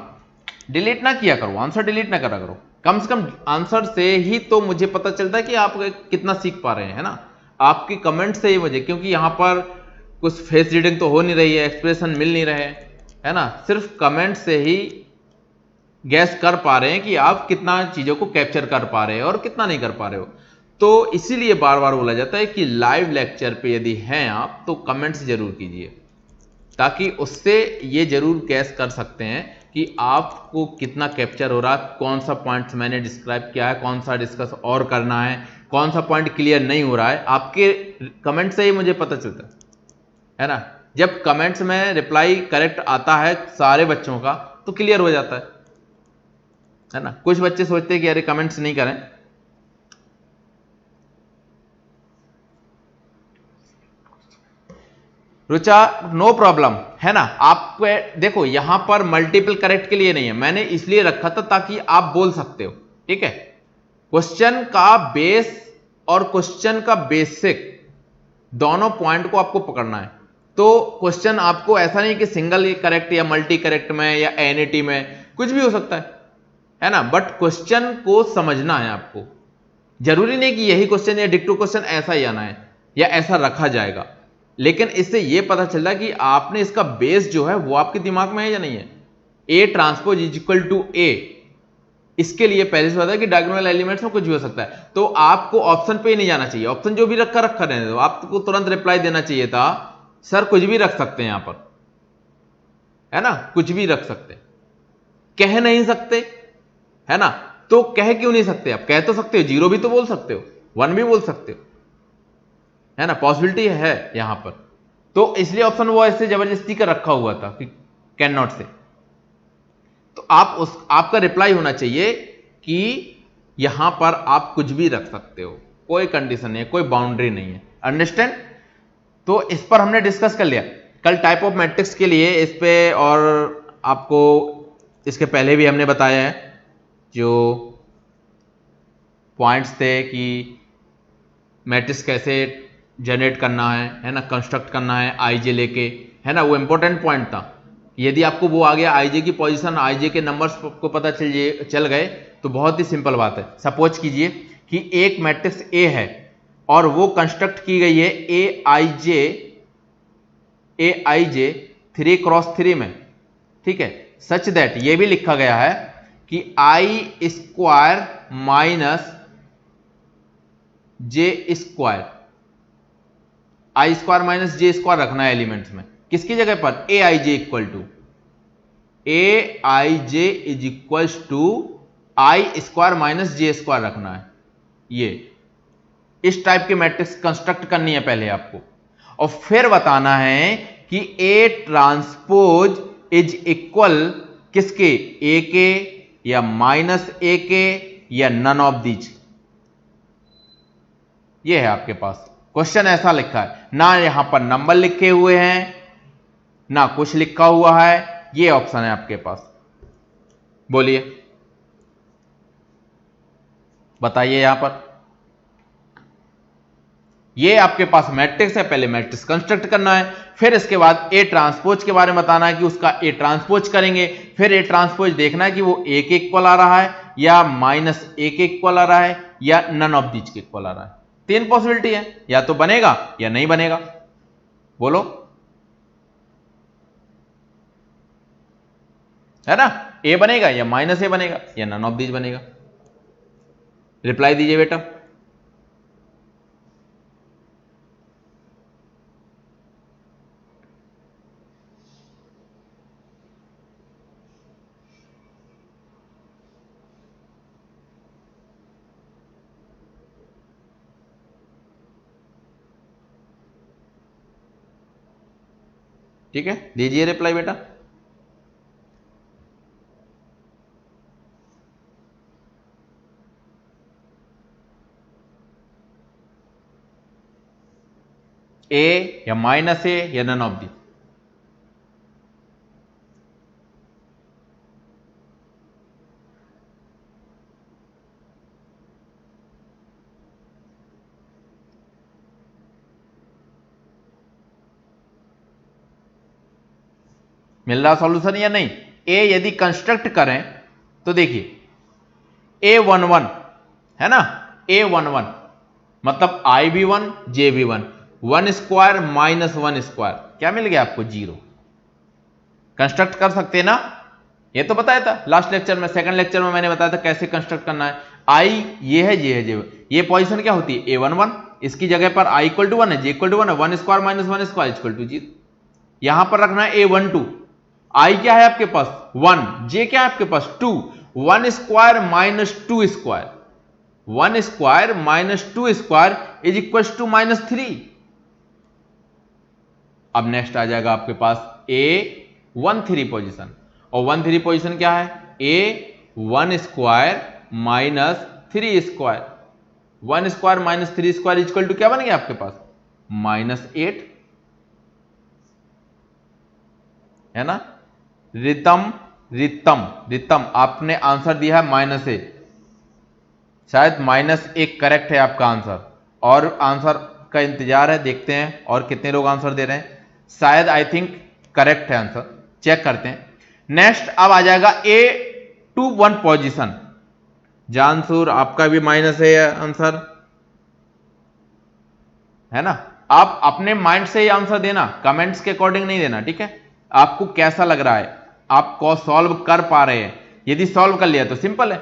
Delete ना किया करो, आंसर डिलीट ना करा करो, कम से कम आंसर से ही तो मुझे पता चलता है कि आप कितना सीख पा रहे हैं, है ना। आपकी कमेंट से ही मुझे, क्योंकि यहां पर कुछ फेस रीडिंग तो हो नहीं रही है, एक्सप्रेशन मिल नहीं रहे, है ना, सिर्फ कमेंट से ही गैस कर पा रहे हैं कि आप कितना चीजों को कैप्चर कर पा रहे हो और कितना नहीं कर पा रहे हो। तो इसीलिए बार बार बोला जाता है कि लाइव लेक्चर पे यदि हैं आप तो कमेंट्स जरूर कीजिए, ताकि उससे ये जरूर गैस कर सकते हैं कि आपको कितना कैप्चर हो रहा है, कौन सा पॉइंट्स मैंने डिस्क्राइब किया है, कौन सा डिस्कस और करना है, कौन सा पॉइंट क्लियर नहीं हो रहा है। आपके कमेंट से ही मुझे पता चलता है ना। जब कमेंट्स में रिप्लाई करेक्ट आता है सारे बच्चों का तो क्लियर हो जाता है ना। कुछ बच्चे सोचते हैं कि अरे कमेंट्स नहीं करें, रुचा नो प्रॉब्लम, है ना। आप देखो यहां पर मल्टीपल करेक्ट के लिए नहीं है, मैंने इसलिए रखा था ताकि आप बोल सकते हो, ठीक है। क्वेश्चन का बेस और क्वेश्चन का बेसिक दोनों पॉइंट को आपको पकड़ना है, तो क्वेश्चन आपको ऐसा नहीं कि सिंगल करेक्ट या मल्टी करेक्ट में या एनईटी में, कुछ भी हो सकता है ना, बट क्वेश्चन को समझना है आपको। जरूरी नहीं कि यही क्वेश्चन या डिक्टो क्वेश्चन ऐसा ही आना है या ऐसा रखा जाएगा, लेकिन इससे यह पता चल रहा है कि आपने इसका बेस जो है वो आपके दिमाग में है या नहीं है। A transpose is equal to A, इसके लिए पहले से पता है कि डायगोनल एलिमेंट्स में कुछ भी हो सकता है, तो आपको ऑप्शन पे ही नहीं जाना चाहिए। ऑप्शन जो भी रखा रहने दो, आपको तुरंत रिप्लाई देना चाहिए था सर कुछ भी रख सकते हैं यहां पर, है ना, कुछ भी रख सकते, कह नहीं सकते, है ना, तो कह क्यों नहीं सकते? आप कह तो सकते हो, 0 भी तो बोल सकते हो, 1 भी बोल सकते हो, है ना, पॉसिबिलिटी है यहां पर। तो इसलिए ऑप्शन वो ऐसे जबरदस्ती का रखा हुआ था कि कैन नॉट से। तो आपका रिप्लाई होना चाहिए कि यहां पर आप कुछ भी रख सकते हो, कोई कंडीशन नहीं है, कोई बाउंड्री नहीं है। अंडरस्टैंड? तो इस पर हमने डिस्कस कर लिया कल टाइप ऑफ मैट्रिक्स के लिए इस पे, और आपको इसके पहले भी हमने बताया है जो पॉइंट्स थे कि मैट्रिक्स कैसे जनरेट करना है ना, कंस्ट्रक्ट करना है आईजे लेके, है ना, वो इंपॉर्टेंट पॉइंट था। यदि आपको वो आ गया, आईजे की पोजीशन, आईजे के नंबर्स को पता चल गए तो बहुत ही सिंपल बात है। सपोज कीजिए कि एक मैट्रिक्स ए है और वो कंस्ट्रक्ट की गई है ए आई जे 3x3 में, ठीक है, सच दैट ये भी लिखा गया है कि I square minus J square, I square minus J square रखना है एलिमेंट्स में। किसकी जगह पर? A I J equal to I square minus J square रखना है। ये इस टाइप की मैट्रिक्स कंस्ट्रक्ट करनी है पहले आपको, और फिर बताना है कि ए ट्रांसपोज इज इक्वल किसके? ए के या माइनस ए के या नन ऑफ दीज। ये है आपके पास क्वेश्चन, ऐसा लिखा है, ना यहां पर नंबर लिखे हुए हैं ना कुछ लिखा हुआ है, ये ऑप्शन है आपके पास। बोलिए, बताइए यहां पर। ये आपके पास मैट्रिक्स है, पहले मैट्रिक्स कंस्ट्रक्ट करना है, फिर इसके बाद ए ट्रांसपोज के बारे में बताना है कि उसका ए ट्रांसपोज करेंगे, फिर ए ट्रांसपोज देखना है कि वो ए के इक्वल आ रहा है या माइनस ए के इक्वल आ रहा है या नन ऑफ दीज के इक्वल आ रहा है। 3 पॉसिबिलिटी है, या तो बनेगा या नहीं बनेगा। बोलो, है ना, ए बनेगा या माइनस ए बनेगा या नन ऑफ दीज बनेगा। रिप्लाई दीजिए बेटा। ठीक है, दीजिए रिप्लाई बेटा। ए या माइनस ए या नन ऑफ दी। मिल रहा सॉल्यूशन या नहीं? ए यदि कंस्ट्रक्ट करें तो देखिए A11 है ना, A11 मतलब आई भी 1 जे भी 1, 1 स्क्वायर माइनस 1 स्क्वायर, क्या मिल गया आपको? 0। कंस्ट्रक्ट कर सकते हैं ना, ये तो बताया था लास्ट लेक्चर में, सेकंड लेक्चर में मैंने बताया था कैसे कंस्ट्रक्ट करना है। आई ये है, ये है, ये पोजीशन क्या होती है? A11, इसकी जगह पर आई इक्वल टू 1 है, जे इक्वल टू 1 है, 1 square minus 1 square equal to 0। यहां पर रखना है A12, आई क्या है आपके पास? 1, जे क्या है आपके पास? 2, 1 square minus 2 square, 1 square minus 2 square is equal to -3। अब नेक्स्ट आ जाएगा आपके पास A13 पोजीशन, और 13 पोजीशन क्या है? A1 square minus 3 square, 1 square minus 3 square equal to क्या बन गया आपके पास? -8, है ना। रितम आपने आंसर दिया है -1, शायद -1 करेक्ट है आपका आंसर, और आंसर का इंतजार है, देखते हैं और कितने लोग आंसर दे रहे हैं। शायद आई थिंक करेक्ट है आंसर, चेक करते हैं। नेक्स्ट अब आ जाएगा A21 पोजीशन। जानसूर आपका भी माइनस है आंसर, है ना। आप अपने माइंड से ही आंसर देना, कमेंट्स के अकॉर्डिंग नहीं देना, ठीक है। आपको कैसा लग रहा है, आपको सॉल्व कर पा रहे हैं। यदि सॉल्व कर लिया तो सिंपल है,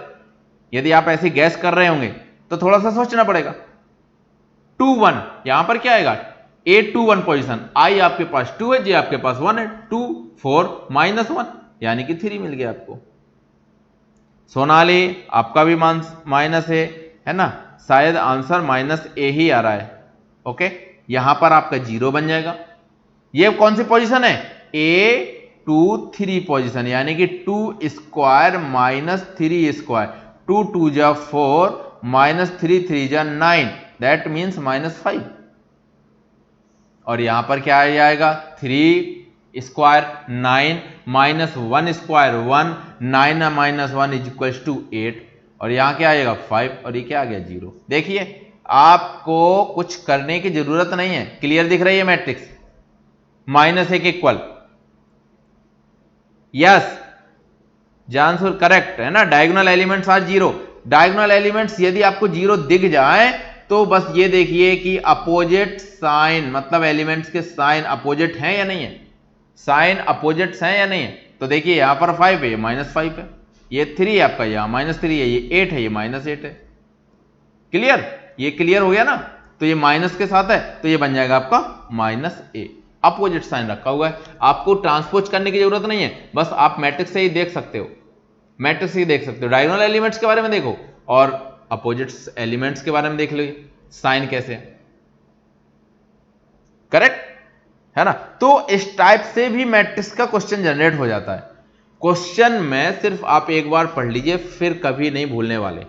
यदि आप ऐसे गैस कर रहे होंगे तो थोड़ा सा सोचना पड़ेगा। 2-1 यहां पर क्या आएगा, A21 पोजीशन, I आपके पास 2 है, J आपके पास 1 है, 2 4 -1 यानी कि 3 मिल गया आपको। सोनाली आपका भी माइनस है ना, शायद आंसर -A ही आ रहा है। ओके, यहां पर आपका 0 बन जाएगा। ये कौन सी पोजीशन है, A23 पोजीशन, यानी कि 2 स्क्वायर -3 स्क्वायर, 2 2 जा 4 -3 3 जा 9, दैट मीन्स -5। और यहां पर क्या आ जाएगा, 3 square 9 -1 square 1, 9 -1 is equal to 8, और यहां क्या आएगा 5, और ये क्या आ गया 0। देखिए आपको कुछ करने की जरूरत नहीं है, क्लियर दिख रही है matrix, -1 equal, yes answer correct है ना। Diagonal elements are 0, diagonal elements यदि आपको 0 दिख जाए तो बस ये देखिए कि अपोजिट साइन, मतलब एलिमेंट्स के साइन अपोजिट हैं या नहीं है, साइन अपोजिट्स हैं या नहीं है। तो देखिए यहां पर 5 है, ये -5 है, ये 3 है आपका, यहां -3 है, ये 8 है, ये -8 है। क्लियर, ये क्लियर हो गया ना। तो ये माइनस के साथ है तो ये बन जाएगा आपका -A, अपोजिट साइन रखा हुआ है। आपको ट्रांसपोज करने की जरूरत नहीं है, बस आप मैट्रिक्स से ही देख सकते हो, मैट्रिक्स से ही देख सकते हो। डायगोनल एलिमेंट्स के बारे में देखो और अपोजिट्स एलिमेंट्स के बारे में देख लो, साइन कैसे, करेक्ट है ना। तो इस टाइप से भी मैट्रिक्स का क्वेश्चन जनरेट हो जाता है। क्वेश्चन में सिर्फ आप एक बार पढ़ लीजिए, फिर कभी नहीं भूलने वाले,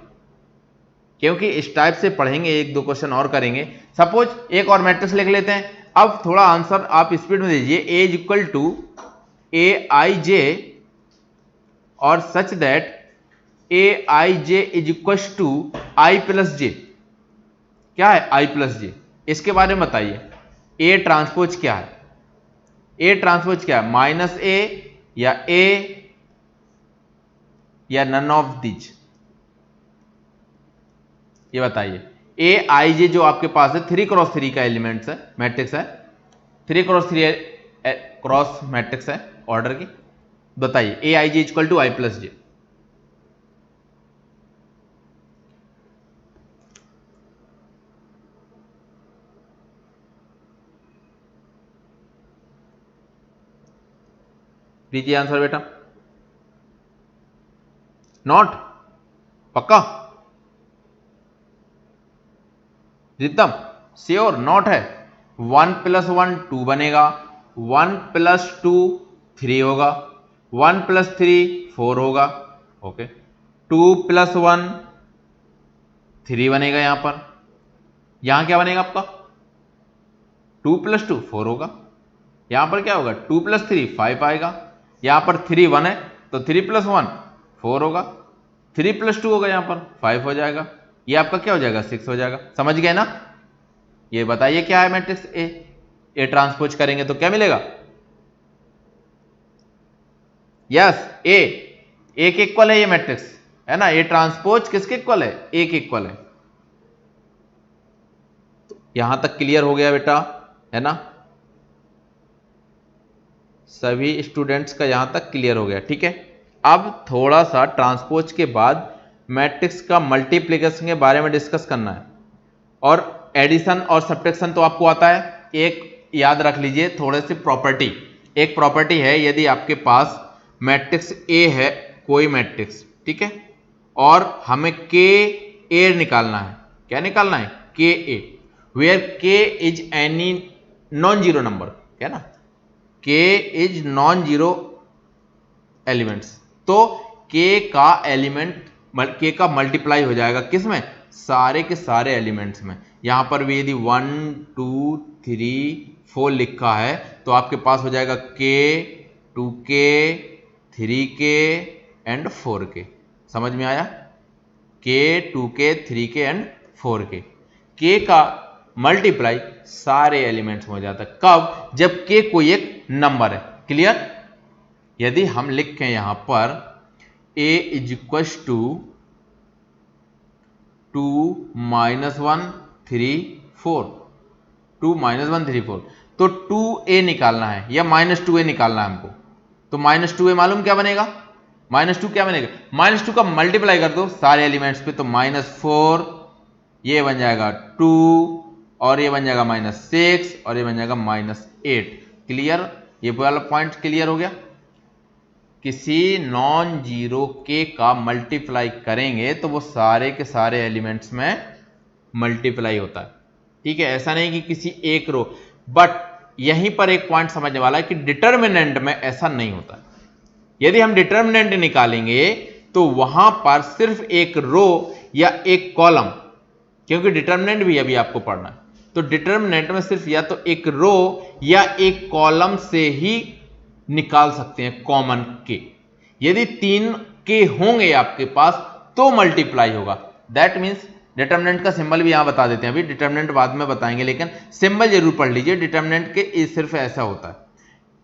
क्योंकि इस टाइप से पढ़ेंगे, 1-2 क्वेश्चन और करेंगे। सपोज एक और मैट्रिक्स लिख लेते हैं, अब थोड़ा आंसर आप स्पीड में दीजिए। A is equal to Aij और such that Aij is equal to I plus J. क्या है I प्लस जे, इसके बारे में बताइए। A ट्रांसपोज क्या है, A ट्रांसपोज क्या है, -A या A या नन ऑफ दीज, ये बताइए। Aij जो आपके पास है 3x3 का एलिमेंट्स है, मैट्रिक्स है, 3x3 क्रॉस मैट्रिक्स है ऑर्डर की, बताइए Aij equal to I plus J. दीजिए आंसर बेटा, नॉट, पक्का रितम श्योर, नॉट है। 1 + 1 2 बनेगा, 1 + 2 3 होगा, 1 + 3 4 होगा, ओके। 2 + 1 3 बनेगा, यहां पर, यहां क्या बनेगा आपका, 2 + 2 4 होगा, यहां पर क्या होगा 2 + 3 5 आएगा, यहां पर 3 1 है तो 3 + 1 4 होगा, 3 + 2 होगा, यहां पर 5 हो जाएगा, ये आपका क्या हो जाएगा 6 हो जाएगा। समझ गए ना। ये बताइए क्या है मैट्रिक्स ए ट्रांसपोज करेंगे तो क्या मिलेगा, यस ए, एक इक्वल है ये मैट्रिक्स, है ना। ए ट्रांसपोज किसके इक्वल है, एक इक्वल है। तो यहां तक क्लियर हो गया बेटा, है ना, सभी स्टूडेंट्स का यहां तक क्लियर हो गया, ठीक है। अब थोड़ा सा ट्रांसपोज के बाद मैट्रिक्स का मल्टीप्लिकेशन के बारे में डिस्कस करना है, और एडिशन और सब्ट्रैक्शन तो आपको आता है। एक याद रख लीजिए थोड़े से प्रॉपर्टी, एक प्रॉपर्टी है, यदि आपके पास मैट्रिक्स ए है, कोई मैट्रिक्स, ठीक है, और हमें के ए निकालना है, क्या निकालना है, के ए, वेयर के is any non zero number, क्या ना, के इज नॉन जीरो एलिमेंट्स, तो के का एलिमेंट, के का मल्टीप्लाई हो जाएगा किसमें, सारे के सारे एलिमेंट्स में। यहां पर भी यदि 1 2 3 4 लिखा है तो आपके पास हो जाएगा के, 2k, 3k एंड 4k। समझ में आया, k, 2k, 3k and 4k। के का मल्टीप्लाई सारे एलिमेंट्स में हो जाता है। कब? जब k कोई एक नंबर है। क्लियर? यदि हम लिखें यहां पर a इज इक्वल टू 2 -1 3 4, 2 -1 3 4, तो 2a निकालना है या -2a निकालना है हमको। तो -2a मालूम क्या बनेगा? -2 क्या बनेगा? -2 का मल्टीप्लाई कर दो सारे एलिमेंट्स पे, तो -4, ये बन जाएगा 2, और ये बन जाएगा -6, और ये बन जाएगा -8। क्लियर? ये वाला पॉइंट क्लियर हो गया। किसी नॉन जीरो के का मल्टीप्लाई करेंगे तो वो सारे के सारे एलिमेंट्स में मल्टीप्लाई होता है। ठीक है? ऐसा नहीं कि किसी एक रो, बट यहीं पर एक पॉइंट समझने वाला है कि डिटर्मिनेंट में ऐसा नहीं होता। यदि हम डिटर्मिनेंट निकालेंगे तो वहां पर सिर्फ एक रो या एक कॉलम, क्योंकि डिटर्मिनेंट भी अभी आपको पढ़ना है, तो डिटर्मिनेंट में सिर्फ या तो एक रो या एक कॉलम से ही निकाल सकते हैं कॉमन के। यदि 3 के होंगे आपके पास तो मल्टीप्लाई होगा। दैट मीन्स डिटर्मिनेंट का सिंबल भी यहां बता देते हैं, अभी डिटर्मिनेंट बाद में बताएंगे, लेकिन सिंबल जरूर पढ़ लीजिए। डिटर्मिनेंट के सिर्फ ऐसा होता है,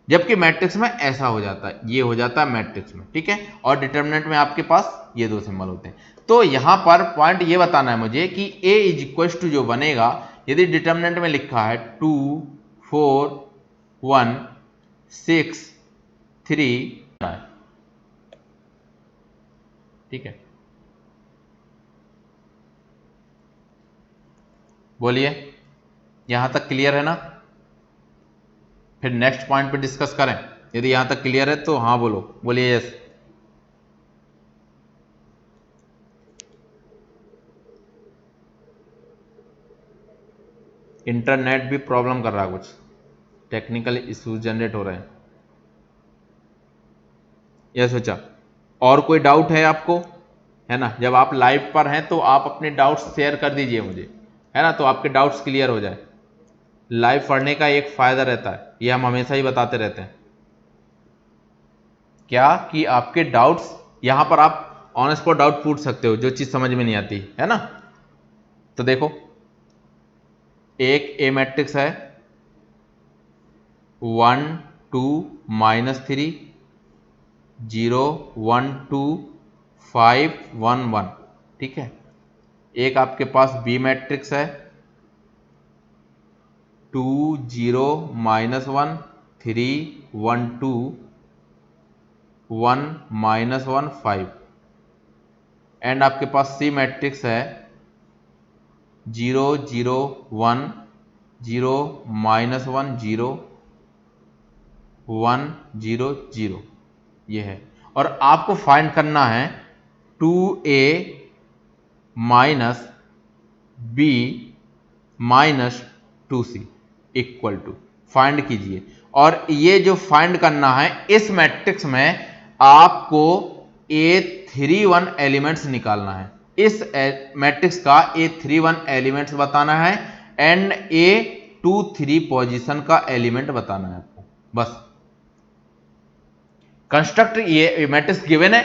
जबकि मैट्रिक्स में ऐसा हो जाता है, ये हो जाता है मैट्रिक्स में। ठीक है? और डिटर्मिनेंट में आपके पास ये दो सिंबल होते हैं। तो यहां पर पॉइंट ये बताना है मुझे कि a इज इक्वल टू जो बनेगा, यदि डिटर्मिनेंट में लिखा है 2 4 1 6 3, ठीक है? बोलिए, यहां तक क्लियर है ना? फिर नेक्स्ट पॉइंट पे डिस्कस करें। यदि यहां तक क्लियर है तो हाँ बोलो, बोलिए यस। इंटरनेट भी प्रॉब्लम कर रहा है, कुछ टेक्निकल इश्यूज जनरेट हो रहे हैं। यस बच्चा, और कोई डाउट है आपको? है ना? जब आप लाइव पर हैं तो आप अपने डाउट्स शेयर कर दीजिए मुझे, है ना? तो आपके डाउट्स क्लियर हो जाए। लाइव पढ़ने का एक फायदा रहता है, ये हम हमेशा ही बताते रहते हैं, क्या कि आपके डाउट्स यहां पर आप ऑन स्पॉट डाउट पूछ सकते हो, जो चीज समझ में नहीं आती है ना। तो देखो, एक ए मैट्रिक्स है 1 2 -3 0 1 2 5 1 1, ठीक है? एक आपके पास बी मैट्रिक्स है 2 0 -1 3 1 2 1 -1 5, एंड आपके पास सी मैट्रिक्स है 0 0 1 0 -1 0 1 0 0, ये है। और आपको फाइंड करना है 2a - b - 2c equal to, find कीजिए। और ये जो फाइंड करना है, इस मैट्रिक्स में आपको A31 एलिमेंट्स निकालना है। इस मैट्रिक्स का A31 एलिमेंट्स बताना है एंड A23 पोजीशन का एलिमेंट बताना है आपको, बस। कंस्ट्रक्ट ये मैट्रिक्स गिवन है,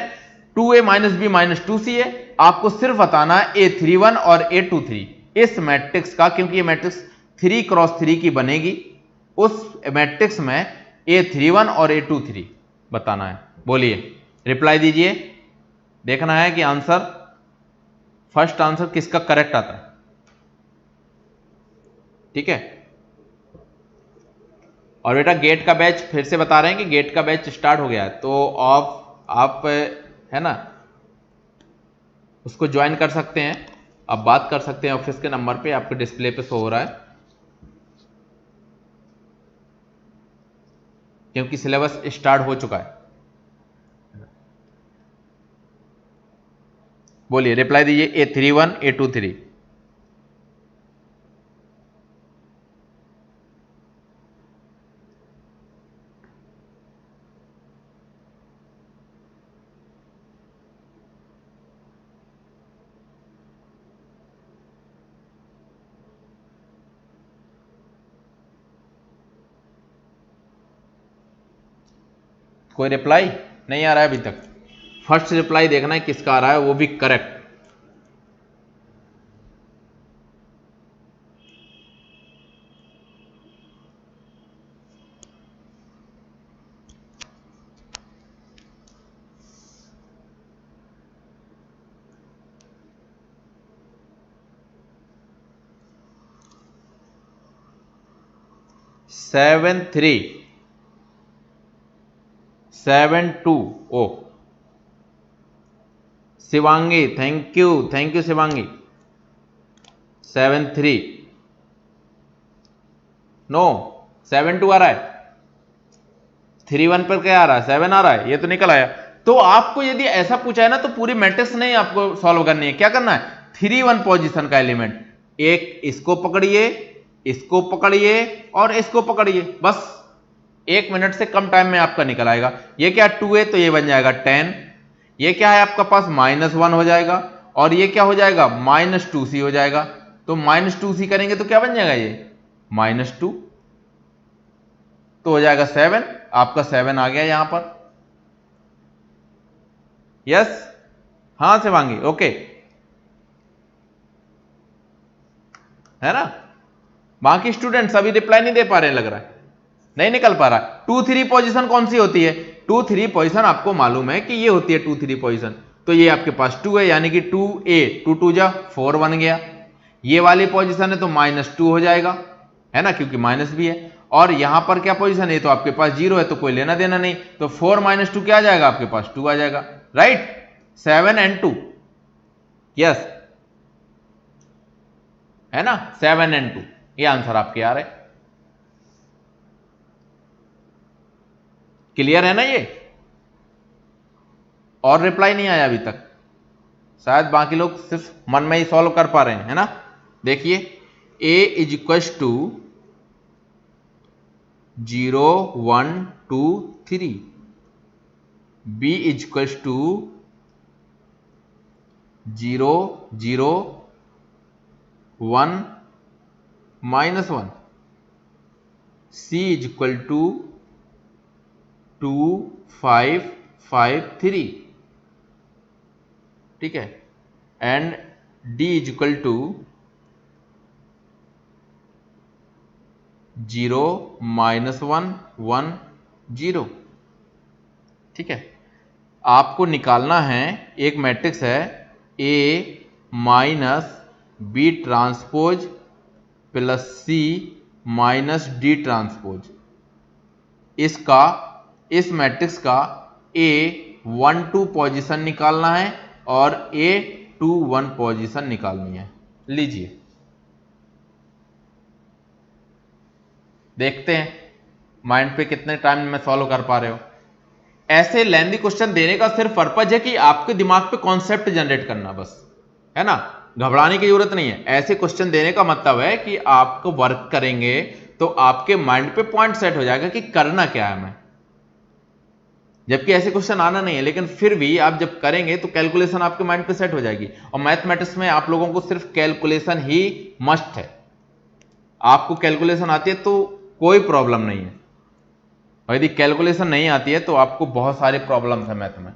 2a - b - 2c है, आपको सिर्फ बताना है A31 और A23 इस मैट्रिक्स का, क्योंकि ये मैट्रिक्स 3 × 3 की बनेगी। उस मैट्रिक्स में A31 और A23 बताना है। बोलिए, रिप्लाई दीजिए। देखना है कि आंसर, फर्स्ट आंसर किसका करेक्ट आता है। ठीक है? और बेटा गेट का बैच फिर से बता रहे हैं कि गेट का बैच स्टार्ट हो गया है, तो आप है ना, उसको ज्वाइन कर सकते हैं। आप बात कर सकते हैं ऑफिस के नंबर पे, आपके डिस्प्ले पे शो हो रहा है, क्योंकि सिलेबस स्टार्ट हो चुका है। बोलिए, रिप्लाई दीजिए। A31 A23, कोई रिप्लाई नहीं आ रहा है अभी तक। फर्स्ट रिप्लाई देखना है किसका आ रहा है, वो भी correct. 7 3 7 2। Oh Shivangi, thank you Shivangi. 7 3 no 7 2 आ रहा है, 3 1 पर क्या आ रहा है, 7 आ रहा है, ये तो निकल आया। तो आपको यदि ऐसा पूछा है ना तो पूरी मैट्रिक्स नहीं आपको सॉल्व करनी है, क्या करना है, 3 1 पोजीशन का एलिमेंट, एक इसको पकड़िए, इसको पकड़िए और इसको पकड़िए, बस 1 मिनट से कम टाइम में आपका निकल आएगा। ये क्या 2 है तो ये बन जाएगा 10, ये क्या है आपका पास -1 हो जाएगा, और ये क्या हो जाएगा -2c हो जाएगा। तो -2c करेंगे तो क्या बन जाएगा, ये -2, तो हो जाएगा 7, आपका 7 आ गया यहां पर। यस, हाँ शिवांगी, ओके है ना। बाकी स्टूडेंट्स अभी रिप्लाई नहीं दे पा रहे हैं, लग रहा है नहीं निकल पा रहा है। 2 3 पोजीशन कौन सी होती है, 2 3 पोजीशन आपको मालूम है कि ये होती है 2 3 पोजीशन। तो ये आपके पास 2 है, यानी कि 2a, 2 2 जा 4 बन गया। ये वाली पोजीशन है तो -2 हो जाएगा, है ना, क्योंकि माइनस भी है। और यहां पर क्या पोजीशन है, तो आपके पास 0 है तो कोई लेना देना नहीं, तो 4 - 2 क्या आ जाएगा, आपके पास 2 आ जाएगा, राइट। 7 and 2, यस, है ना, 7 and 2, ये आंसर आपके आ रहे। क्लियर है ना ये, और रिप्लाई नहीं आया अभी तक, शायद बाकी लोग सिर्फ मन में ही सॉल्व कर पा रहे हैं, है ना। देखिए a = 0 1 2 3, b = 0 0 1 -1, c = 2 5 5 3, ठीक है, एंड d = 0 -1 1 0, ठीक है। आपको निकालना है, एक मैट्रिक्स है A - B transpose plus C - D transpose, इसका, इस मैट्रिक्स का A1 2 पोजीशन निकालना है और A2 1 पोजीशन निकालनी है। लीजिए देखते हैं माइंड पे कितने टाइम में सॉल्व कर पा रहे हो। ऐसे लेंथी क्वेश्चन देने का सिर्फ पर्पज है कि आपके दिमाग पे कॉन्सेप्ट जनरेट करना, बस, है ना, घबराने की जरूरत नहीं है। ऐसे क्वेश्चन देने का मतलब है कि आपको वर्क करेंगे तो आपके माइंड पे पॉइंट सेट हो जाएगा कि करना क्या है हमें, जबकि ऐसे क्वेश्चन आना नहीं है, लेकिन फिर भी आप जब करेंगे तो कैलकुलेशन आपके माइंड पे सेट हो जाएगी। और मैथमेटिक्स में आप लोगों को सिर्फ कैलकुलेशन ही मस्ट है, आपको कैलकुलेशन आती है तो कोई प्रॉब्लम नहीं है, और यदि कैलकुलेशन नहीं आती है तो आपको बहुत सारे प्रॉब्लम्स है मैथ में।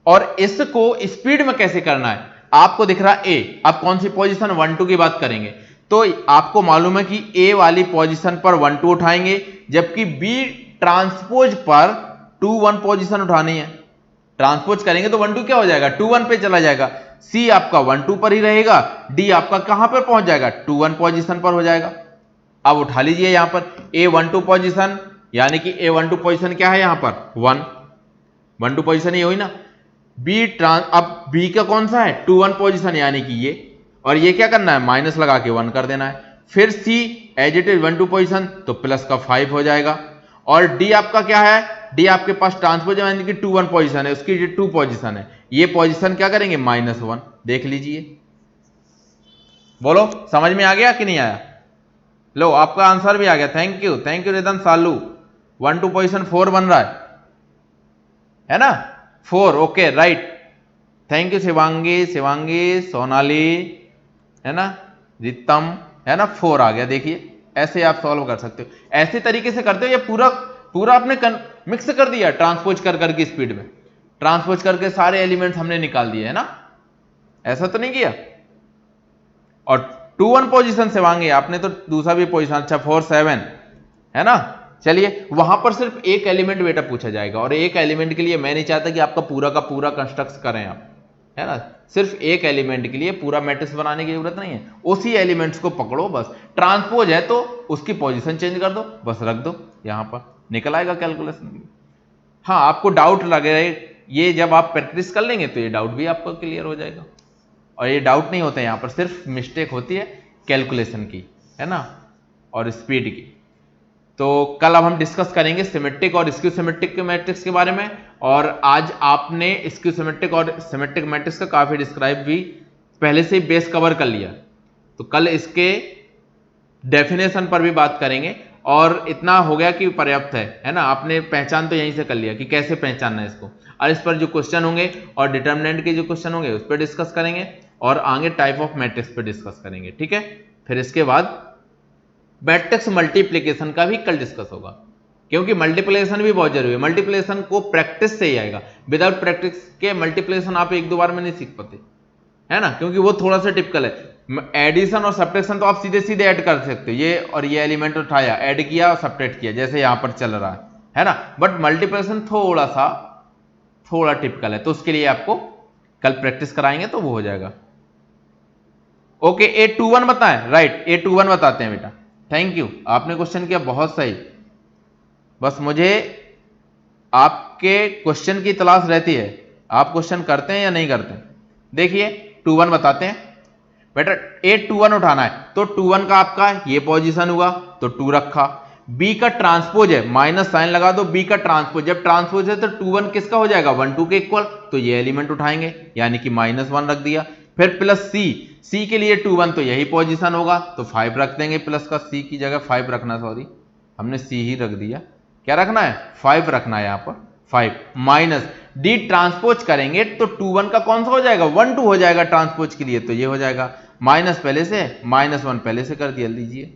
और इसको स्पीड में कैसे करना है, आपको दिख रहा ए, अब कौन सी पोजीशन 1 2 की बात करेंगे तो आपको मालूम है कि ए वाली पोजीशन पर 1 2 उठाएंगे, जबकि बी ट्रांसपोज पर 2 1 पोजीशन उठानी है। ट्रांसपोज करेंगे तो 1 2 क्या हो जाएगा, 2 1 पे चला जाएगा, सी आपका 1 2 पर ही रहेगा, डी आपका कहां पर पहुंच जाएगा, 2 1 पोजीशन पर हो जाएगा। अब उठा लीजिए यहां पर A1 2 पोजीशन, यानी कि A1 2 पोजीशन क्या है यहां पर 1 2 पोजीशन, ये हुई ना। अब B का कौन सा है 2 1 पोजीशन, यानी कि ये, और ये क्या करना है, माइनस लगा के 1 कर देना है। फिर C as it is 1 2 position, तो प्लस का 5 हो जाएगा। और D आपका क्या है, D आपके पास ट्रांसपोज यानी कि 2 1 पोजीशन है, उसकी 2 पोजीशन है, ये पोजीशन क्या करेंगे -1। देख लीजिए, बोलो समझ में आ गया कि नहीं आया। लो आपका आंसर भी आ गया, thank you rhythm Salu. 1 2 position 4 बन रहा है ना, 4, okay right, thank you Shivangi Sonali, है ना, रितम, है ना, 4 आ गया। देखिए ऐसे आप सॉल्व कर सकते हो, ऐसे तरीके से करते हो। ये पूरा आपने मिक्स कर दिया ट्रांसपोज करके स्पीड में, ट्रांसपोज करके सारे एलिमेंट्स हमने निकाल दिए, है ना, ऐसा तो नहीं किया। और 2 1 पोजीशन से मांगे आपने तो दूसरा भी पोजीशन, अच्छा 4 7, है ना। चलिए वहां पर सिर्फ एक एलिमेंट बेटा पूछा जाएगा, और एक एलिमेंट के लिए मैं नहीं चाहता कि आपका पूरा का पूरा कंस्ट्रक्ट करें आप, है ना। सिर्फ एक एलिमेंट के लिए पूरा मैट्रिक्स बनाने की जरूरत नहीं है, उसी एलिमेंट्स को पकड़ो बस, ट्रांसपोज है तो उसकी पोजीशन चेंज कर दो, बस रख दो यहां पर, निकल आएगा कैलकुलेशन। हाँ, आपको डाउट लगे रहे, ये जब आप प्रैक्टिस कर लेंगे तो ये डाउट भी आपको क्लियर हो जाएगा। और ये डाउट नहीं होता, यहां पर सिर्फ मिस्टेक होती है कैलकुलेशन की, है ना, और स्पीड की। तो कल अब हम डिस्कस करेंगे सिमेट्रिक और स्क्यू सिमेट्रिक के मैट्रिक्स के बारे में। और आज आपने स्क्यू सिमेट्रिक और सिमेट्रिक मैट्रिक्स का काफी डिस्क्राइब भी पहले से ही बेस कवर कर लिया, तो कल इसके डेफिनेशन पर भी बात करेंगे। और इतना हो गया कि पर्याप्त है ना, आपने पहचान तो यहीं से कर लिया कि कैसे पहचानना है इसको। और इस पर जो क्वेश्चन होंगे और डिटर्मिनेंट के जो क्वेश्चन होंगे उस पर डिस्कस करेंगे, और आगे टाइप ऑफ मैट्रिक्स पर डिस्कस करेंगे, ठीक है। फिर इसके बाद मैट्रिक्स मल्टीप्लीकेशन का भी कल डिस्कस होगा, क्योंकि मल्टीप्लिकेशन भी बहुत जरूरी है। मल्टीप्लिकेशन को प्रैक्टिस से ही आएगा, विदाउट प्रैक्टिस के मल्टीप्लिकेशन आप एक दो बार में नहीं सीख पाते, है ना, क्योंकि वो थोड़ा सा टिपिकल है। एडिशन और सब्ट्रैक्शन तो आप सीधे सीधे ऐड कर सकते हो, ये और ये एलिमेंट उठाया, ऐड किया और सब्ट्रैक्ट किया, जैसे यहां पर चल रहा है ना। बट मल्टीप्लिकेशन थोड़ा टिपिकल है, तो उसके लिए आपको कल प्रैक्टिस कराएंगे तो वो हो जाएगा। ओके, A21 बताएं, राइट, A21 बताते हैं बेटा। थैंक यू, आपने क्वेश्चन किया, बहुत सही। बस मुझे आपके क्वेश्चन की तलाश रहती है, आप क्वेश्चन करते हैं या नहीं करते। देखिए 21 बताते हैं बेटा, A21 उठाना है तो 21 का आपका ये पोजीशन हुआ तो 2 रखा, B का ट्रांसपोज है, माइनस साइन लगा दो, B का ट्रांसपोज, जब ट्रांसपोज है तो 21 किसका हो जाएगा, 1 2 के इक्वल, तो ये एलिमेंट उठाएंगे, यानी कि -1 रख दिया। फिर प्लस C के लिए 21 तो यही पोजीशन होगा तो 5 रख देंगे, प्लस का C की जगह 5 रखना, सॉरी हमने C ही रख दिया, क्या रखना है 5 रखना है यहां पर 5, माइनस D ट्रांसपोज करेंगे तो 21 का कौन सा हो जाएगा, 1 2 हो जाएगा ट्रांसपोज के लिए, तो ये हो जाएगा, माइनस पहले से, -1 पहले से कर दिया, लीजिए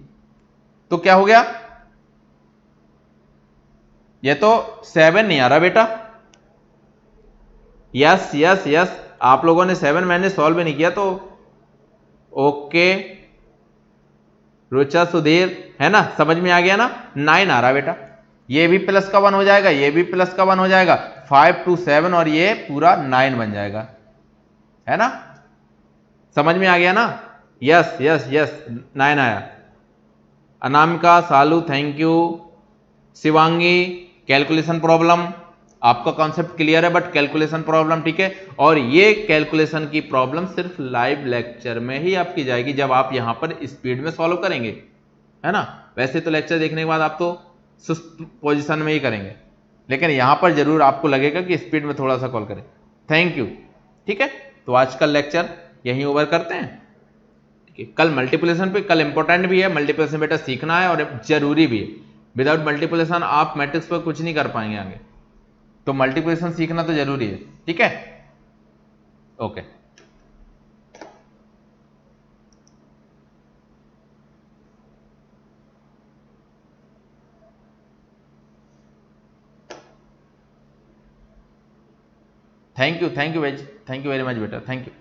तो क्या हो गया, ये तो 7 नहीं आ रहा बेटा, यस यस यस, आप लोगों ने 7 मैंने सॉल्व नहीं किया, तो ओके रुचा सुधीर, है ना, समझ में आ गया ना, 9 आ रहा बेटा, ये भी प्लस का 1 हो जाएगा, ये भी प्लस का 1 हो जाएगा, 5 2 7 और ये पूरा 9 बन जाएगा, है ना, समझ में आ गया ना, यस यस यस 9 आया। Anamika, Salu thank you, Shivangi calculation problem, आपका कॉन्सेप्ट क्लियर है, बट कैलकुलेशन प्रॉब्लम, ठीक है। और ये कैलकुलेशन की प्रॉब्लम सिर्फ लाइव लेक्चर में ही आपकी जाएगी, जब आप यहां पर स्पीड में सॉल्व करेंगे, है ना। वैसे तो लेक्चर देखने के बाद आप तो सुस्त पोजीशन में ही करेंगे, लेकिन यहां पर जरूर आपको लगेगा कि स्पीड में थोड़ा सा कॉल करें। थैंक यू, ठीक है। तो आज का लेक्चर यहीं ओवर करते हैं, ठीक है। कल मल्टीप्लिकेशन पे, कल इंपॉर्टेंट भी है मल्टीप्लिकेशन बेटा, सीखना है और जरूरी भी है। विदाउट मल्टीप्लिकेशन आप मैट्रिक्स पर कुछ नहीं कर पाएंगे आगे, तो मल्टीप्लिकेशन सीखना तो जरूरी है, ठीक है। Okay, thank you very much बेटा, थैंक यू।